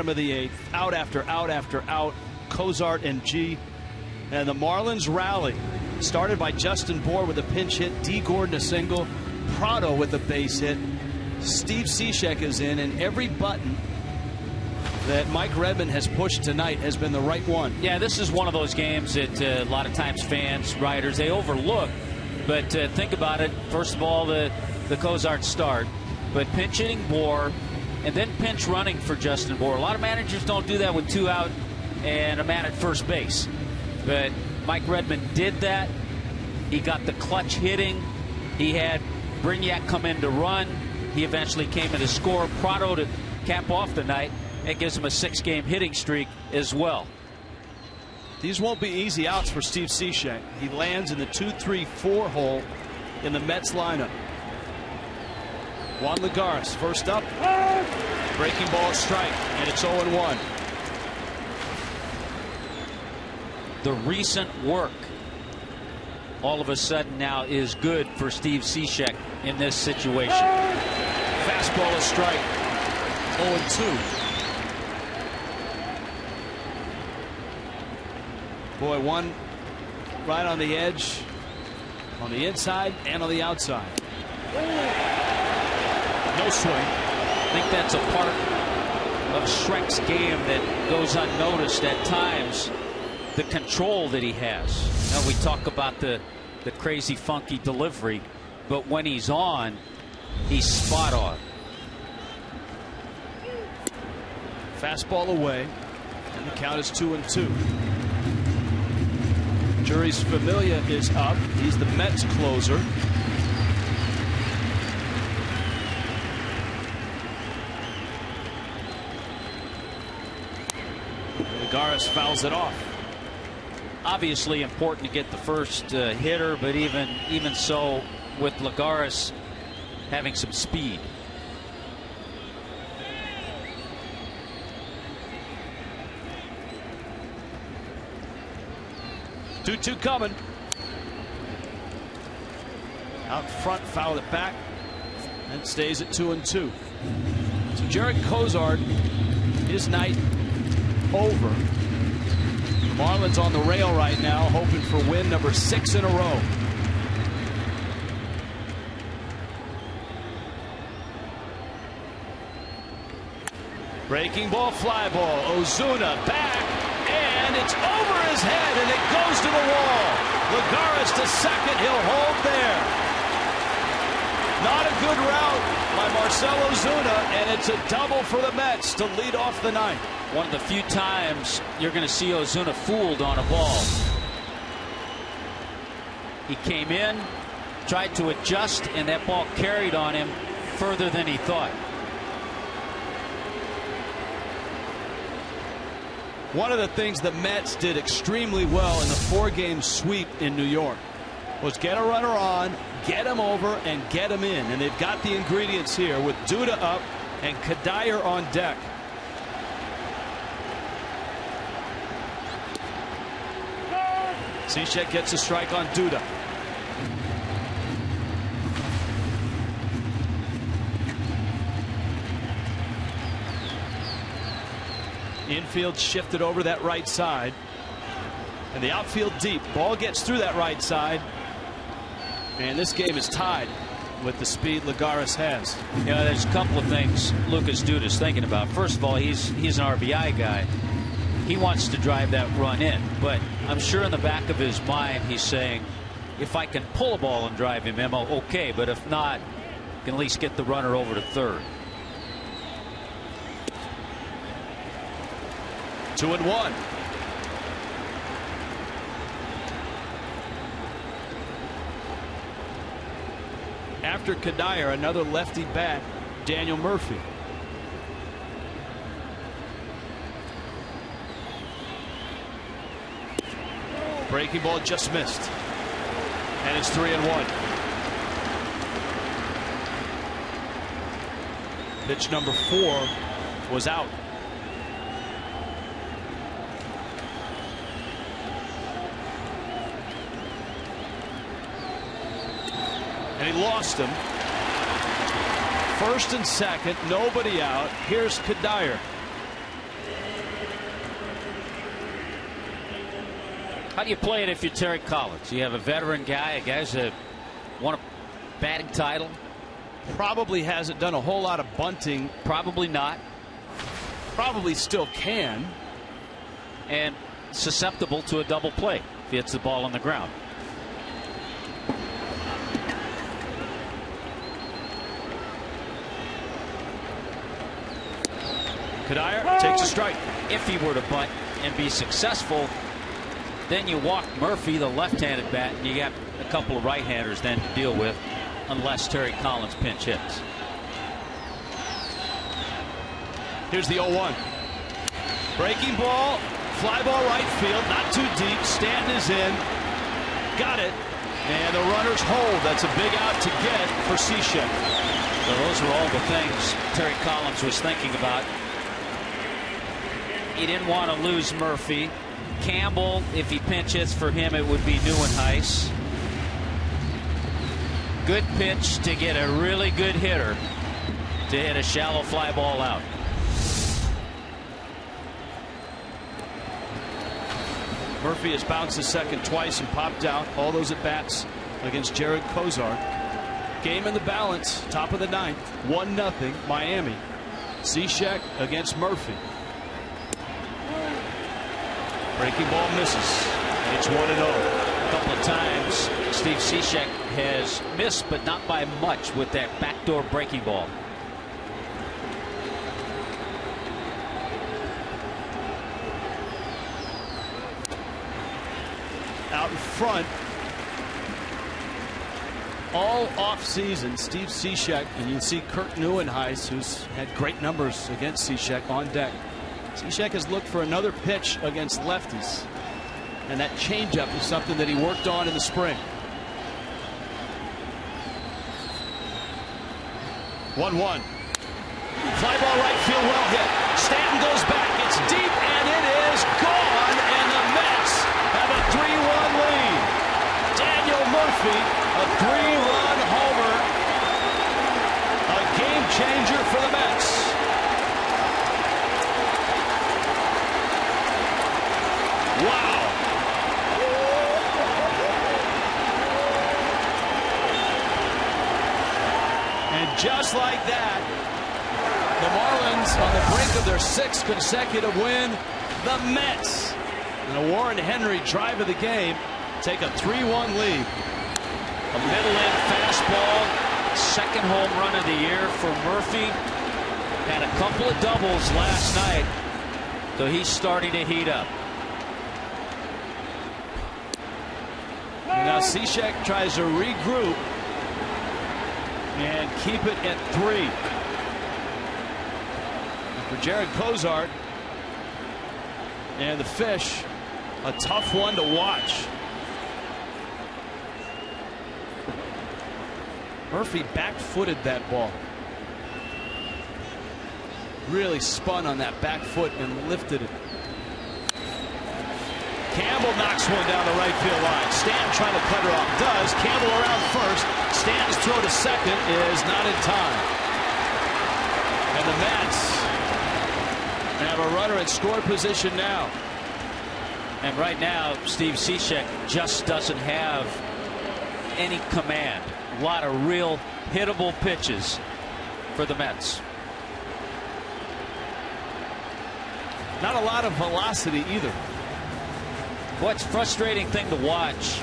bottom of the 8th. Out after out after out. Cozart and G. And the Marlins rally. Started by Justin Bour with a pinch hit. D. Gordon a single. Prado with a base hit. Steve Cishek is in, and every button that Mike Redmond has pushed tonight has been the right one. Yeah, this is one of those games that a lot of times fans, writers, they overlook. But think about it. First of all, the Cozart start, but pinch hitting Bour, and then pinch running for Justin Bour. A lot of managers don't do that with 2 out and a man at first base. But Mike Redmond did that. He got the clutch hitting. He had Brignac come in to run. He eventually came in to score. Prado to cap off the night. It gives him a 6-game hitting streak as well. These won't be easy outs for Steve Cishek. He lands in the 2-3-4 hole in the Mets lineup. Juan Lagares first up. Breaking ball strike, and it's 0-1. The recent work all of a sudden now is good for Steve Cishek in this situation. Fastball a strike. 0-2. Boy, one right on the edge, on the inside and on the outside. No swing. I think that's a part of Schreck's game that goes unnoticed at times. The control that he has. Now we talk about the crazy funky delivery, but when he's on, he's spot on. Fastball away, and the count is 2-2. Juris Familia is up. He's the Mets closer. Lagares fouls it off. Obviously important to get the first hitter, but even so, with Lagares having some speed. Two coming. Out front, foul it back, and stays at 2-2. So Jarred Cozart, his night over. The Marlins on the rail right now, hoping for win number 6 in a row. Breaking ball, fly ball. Ozuna back, and it's over his head, and it goes to the wall. Lagares to second. He'll hold there. Not a good route by Marcell Ozuna, and it's a double for the Mets to lead off the ninth. One of the few times you're going to see Ozuna fooled on a ball. He came in, tried to adjust, and that ball carried on him further than he thought. One of the things the Mets did extremely well in the 4-game sweep in New York was get a runner on, get him over, and get him in. And they've got the ingredients here with Duda up and Kadire on deck. Cishek gets a strike on Duda. Infield shifted over that right side, and the outfield deep. Ball gets through that right side, and this game is tied with the speed Lagares has. You know, there's a couple of things Lucas Duda's thinking about. First of all, he's an RBI guy. He wants to drive that run in, but I'm sure in the back of his mind he's saying, if I can pull a ball and drive him in, okay, but if not, I can at least get the runner over to third. 2-1. After Kadire, another lefty bat, Daniel Murphy. Breaking ball just missed, and it's 3-1. Pitch number 4 was out. And he lost him. First and second, nobody out. Here's Kadire. How do you play it if you're Terry Collins? You have a veteran guy, a guy's won a batting title. Probably hasn't done a whole lot of bunting. Probably not. Probably still can. And susceptible to a double play if he hits the ball on the ground. Kadire takes a strike. If he were to bunt and be successful, then you walk Murphy, the left-handed bat, and you got a couple of right-handers then to deal with, unless Terry Collins pinch hits. Here's the 0-1. Breaking ball, fly ball right field, not too deep. Stanton is in. Got it. And the runners hold. That's a big out to get for Cishek. So those were all the things Terry Collins was thinking about. He didn't want to lose Murphy. Campbell, if he pinch hits for him, it would be Neuenhuis. Good pitch to get a really good hitter to hit a shallow fly ball out. Murphy has bounced to second twice and popped out. All those at bats against Jared Kozar. Game in the balance, top of the ninth, 1-0 Miami. Cishek against Murphy. Breaking ball misses. It's 1-0. A couple of times Steve Cishek has missed, but not by much, with that backdoor breaking ball. Out in front, all offseason, Steve Cishek, and you can see Kurt Neuenhuis, who's had great numbers against Cishek, on deck. Cishek has looked for another pitch against lefties, and that changeup is something that he worked on in the spring. 1-1. Fly ball right field, well hit. Stanton goes back. It's deep, and it is gone, and the Mets have a 3-1 lead. Daniel Murphy, a 3-run homer. A game changer for the Mets. Wow. And just like that, the Marlins on the brink of their 6th consecutive win. The Mets, and a Warren Henry drive of the game, take a 3-1 lead. A middle-in fastball, second home run of the year for Murphy. Had a couple of doubles last night, so he's starting to heat up. Now Cishek tries to regroup and keep it at 3. And for Jared Kozar and the Fish, a tough one to watch. Murphy back-footed that ball. Really spun on that back foot and lifted it. Campbell knocks one down the right field line. Stanton trying to cut her off. Does. Campbell around first. Stanton's throw to second is not in time. And the Mets have a runner at score position now. And right now, Steve Cishek just doesn't have any command. A lot of real hittable pitches for the Mets. Not a lot of velocity either. What's frustrating thing to watch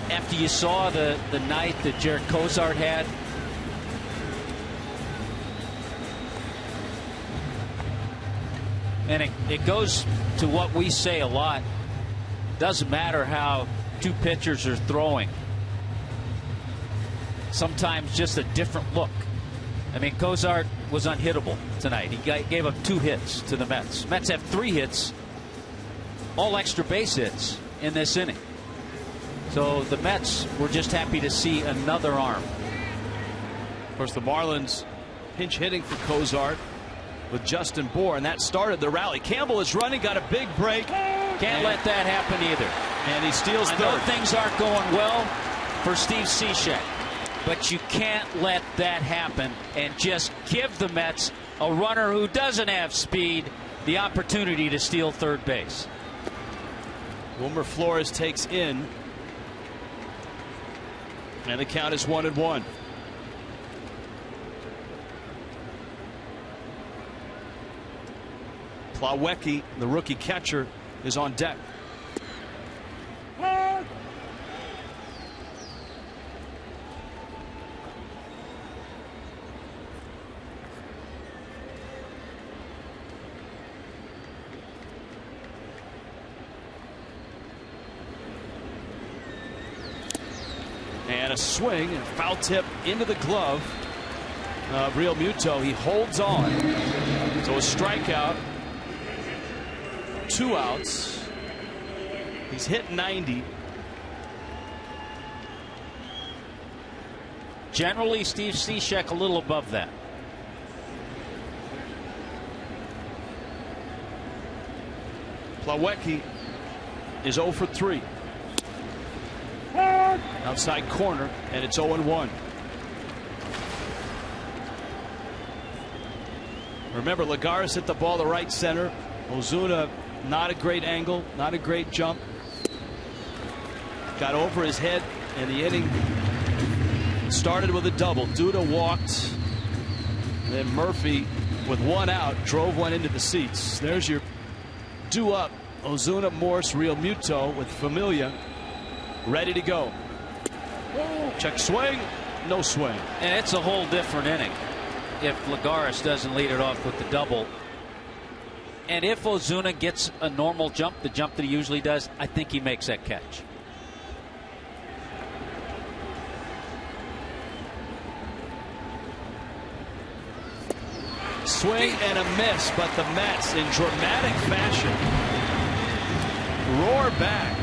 after you saw the night that Jared Kozar had. And it goes to what we say a lot. Doesn't matter how two pitchers are throwing. Sometimes just a different look. I mean, Kozar was unhittable tonight. He gave up 2 hits to the Mets. Mets have 3 hits, all extra base hits in this inning. So the Mets were just happy to see another arm. Of course, the Marlins pinch hitting for Kozar with Justin Bour, and that started the rally. Campbell is running, got a big break. Can't let that happen either. And he steals third. I know things aren't going well for Steve Cishek, but you can't let that happen and just give the Mets, a runner who doesn't have speed, the opportunity to steal third base. Wilmer Flores takes in. And the count is 1-1. Plawecki, the rookie catcher, is on deck. And a swing and foul tip into the glove of Real Muto. He holds on. So a strikeout. 2 outs. He's hit 90. Generally, Steve Cishek a little above that. Plawecki is 0 for 3. Outside corner, and it's 0-1. Remember, Lagares hit the ball to right center. Ozuna, not a great angle, not a great jump. Got over his head, and the inning started with a double. Duda walked. Then Murphy, with 1 out, drove one into the seats. There's your due-up. Ozuna, Morse, Real Muto with Familia ready to go. Check swing, no swing. And it's a whole different inning if Lagares doesn't lead it off with the double. And if Ozuna gets a normal jump, the jump that he usually does, I think he makes that catch. Swing and a miss, but the Mets in dramatic fashion roar back.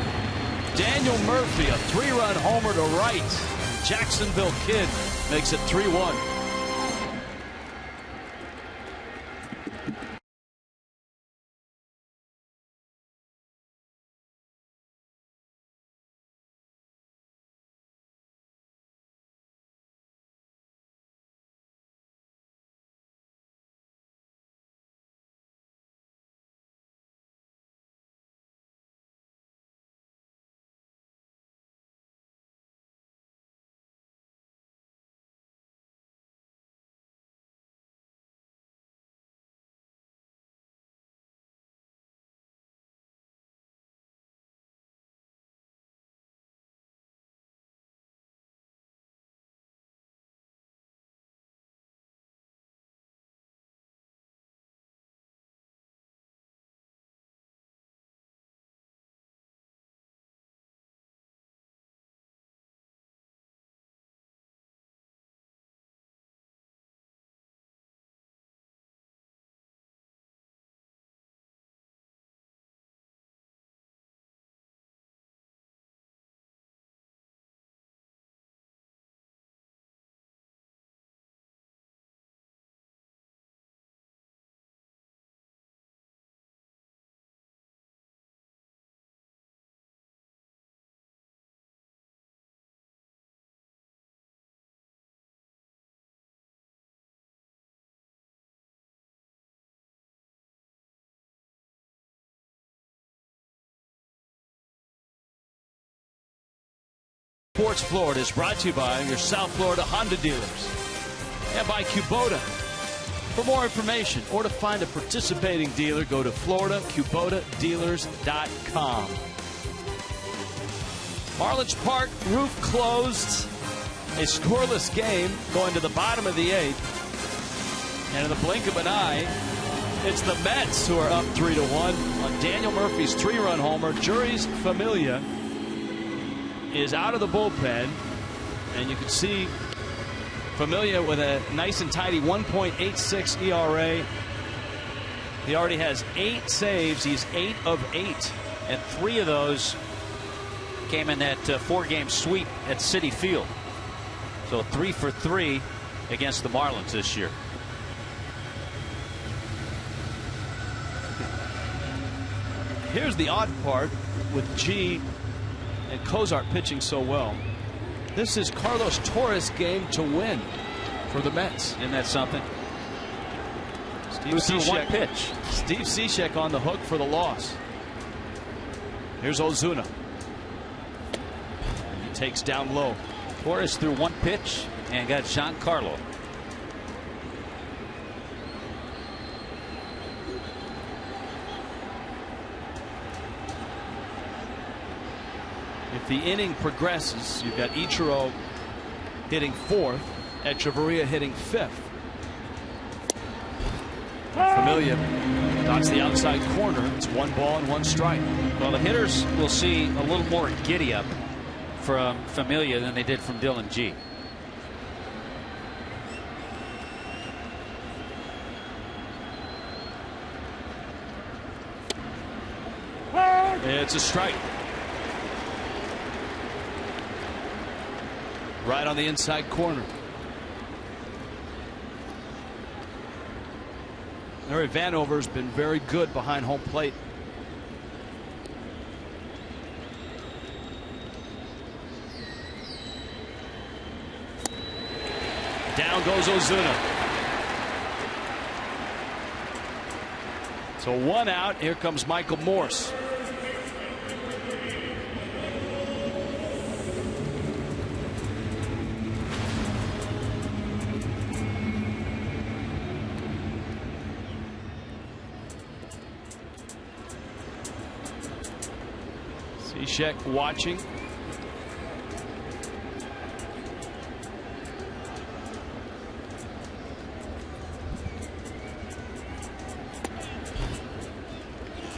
Daniel Murphy, a 3-run homer to right. Jacksonville Kid makes it 3-1. Sports Florida is brought to you by your South Florida Honda dealers and by Kubota. For more information or to find a participating dealer, go to FloridaKubotaDealers.com. Marlins Park roof closed. A scoreless game going to the bottom of the 8th. And in the blink of an eye, it's the Mets who are up 3-1 on Daniel Murphy's 3-run homer. Juris Familia is out of the bullpen, and you can see Familia with a nice and tidy 1.86 ERA. He already has 8 saves. He's 8 of 8, and 3 of those came in that 4-game sweep at Citi Field. So 3 for 3 against the Marlins this year. Here's the odd part with G and Cozart pitching so well. This is Carlos Torres' game to win for the Mets. Isn't that something? Steve Cishek on the hook for the loss. Here's Ozuna. He takes down low. Torres threw one pitch and got Giancarlo. If the inning progresses, you've got Ichiro hitting 4th, Echeverria hitting 5th. Familia dots the outside corner. It's 1 ball and 1 strike. Well, the hitters will see a little more giddy up from Familia than they did from Dylan G. It's a strike. Right on the inside corner. Larry Vanover's been very good behind home plate. Down goes Ozuna. So 1 out. Here comes Michael Morse. Cishek watching.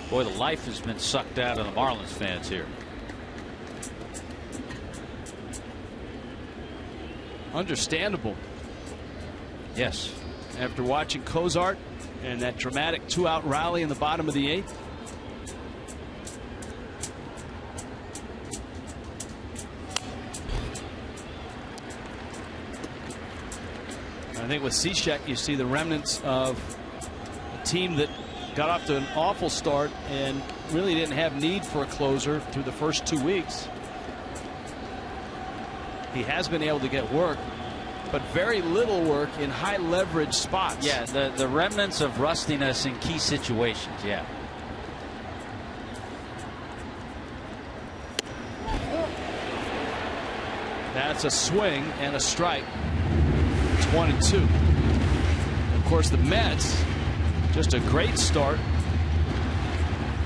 Boy, the life has been sucked out of the Marlins fans here. Understandable. Yes. After watching Cozart and that dramatic 2-out rally in the bottom of the 8th. I think with Cishek, you see the remnants of a team that got off to an awful start and really didn't have need for a closer through the first 2 weeks. He has been able to get work, but very little work in high leverage spots. Yeah, the remnants of rustiness in key situations. Yeah. That's a swing and a strike. It's 1-2. Of course, the Mets, just a great start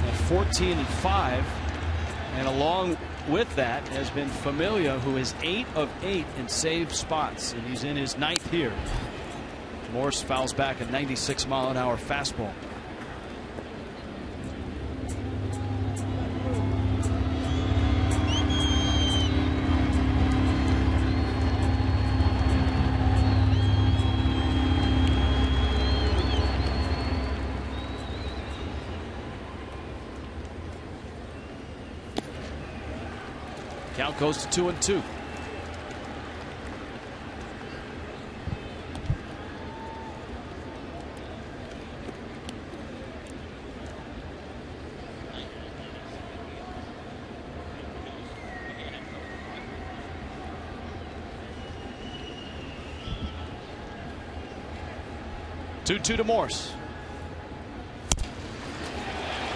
at 14-5, and along with that has been Familia, who is 8 of 8 in saved spots, and he's in his 9th here. Morse fouls back a 96-mile-an-hour fastball. Count goes to 2-2. To Morse.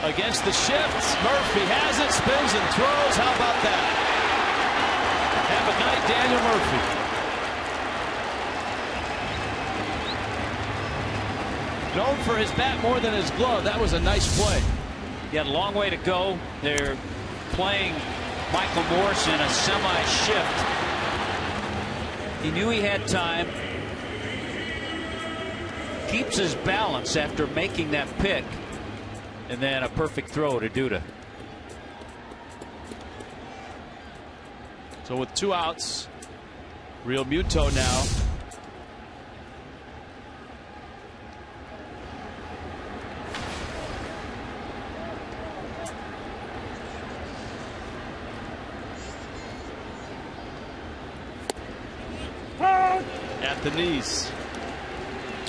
Against the shift, Murphy has it, spins and throws. How about that? Have a night, Daniel Murphy. Known for his bat more than his glove. That was a nice play. He had a long way to go. They're playing Michael Morse in a semi-shift. He knew he had time. Keeps his balance after making that pick. And then a perfect throw to Duda. So with 2 outs, Real Muto now. At the knees.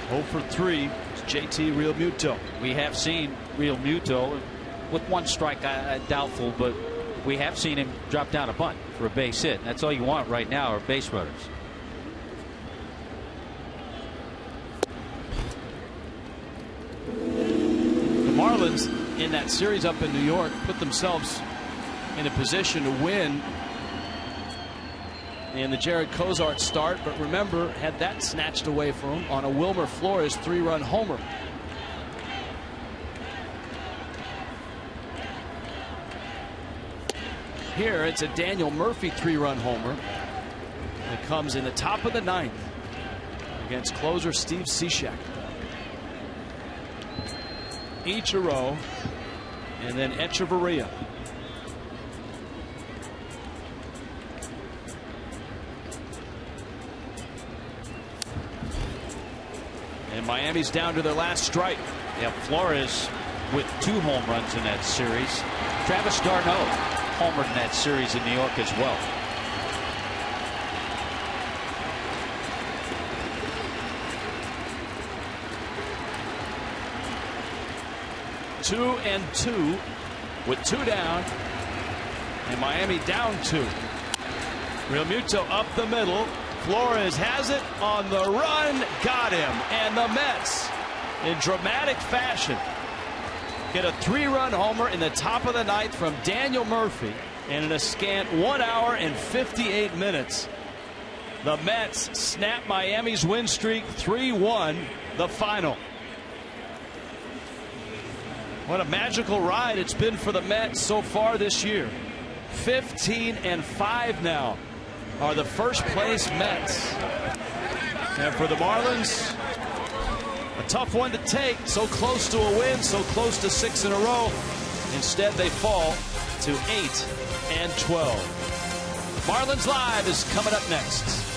0 for 3. It's JT Real Muto. We have seen Real Muto with 1 strike, doubtful, but we have seen him drop down a bunt for a base hit. That's all you want right now are base runners. The Marlins in that series up in New York put themselves in a position to win in the Jared Cozart start, but remember, had that snatched away from him on a Wilmer Flores 3-run homer. Here it's a Daniel Murphy 3-run homer that comes in the top of the 9th against closer Steve Cishek. Ichiro and then Echeverria. And Miami's down to their last strike. Yeah, Flores with 2 home runs in that series. Travis d'Arnaud homered in that series in New York as well. Two and 2 with 2 down, and Miami down 2. Realmuto up the middle. Flores has it on the run, got him, and the Mets in dramatic fashion get a 3-run homer in the top of the 9th from Daniel Murphy, and in a scant 1 hour and 58 minutes the Mets snap Miami's win streak. 3-1 the final. What a magical ride it's been for the Mets so far this year. 15-5 now are the first place Mets. And for the Marlins, a tough one to take. So close to a win, so close to 6 in a row. Instead, they fall to 8-12. Marlins Live is coming up next.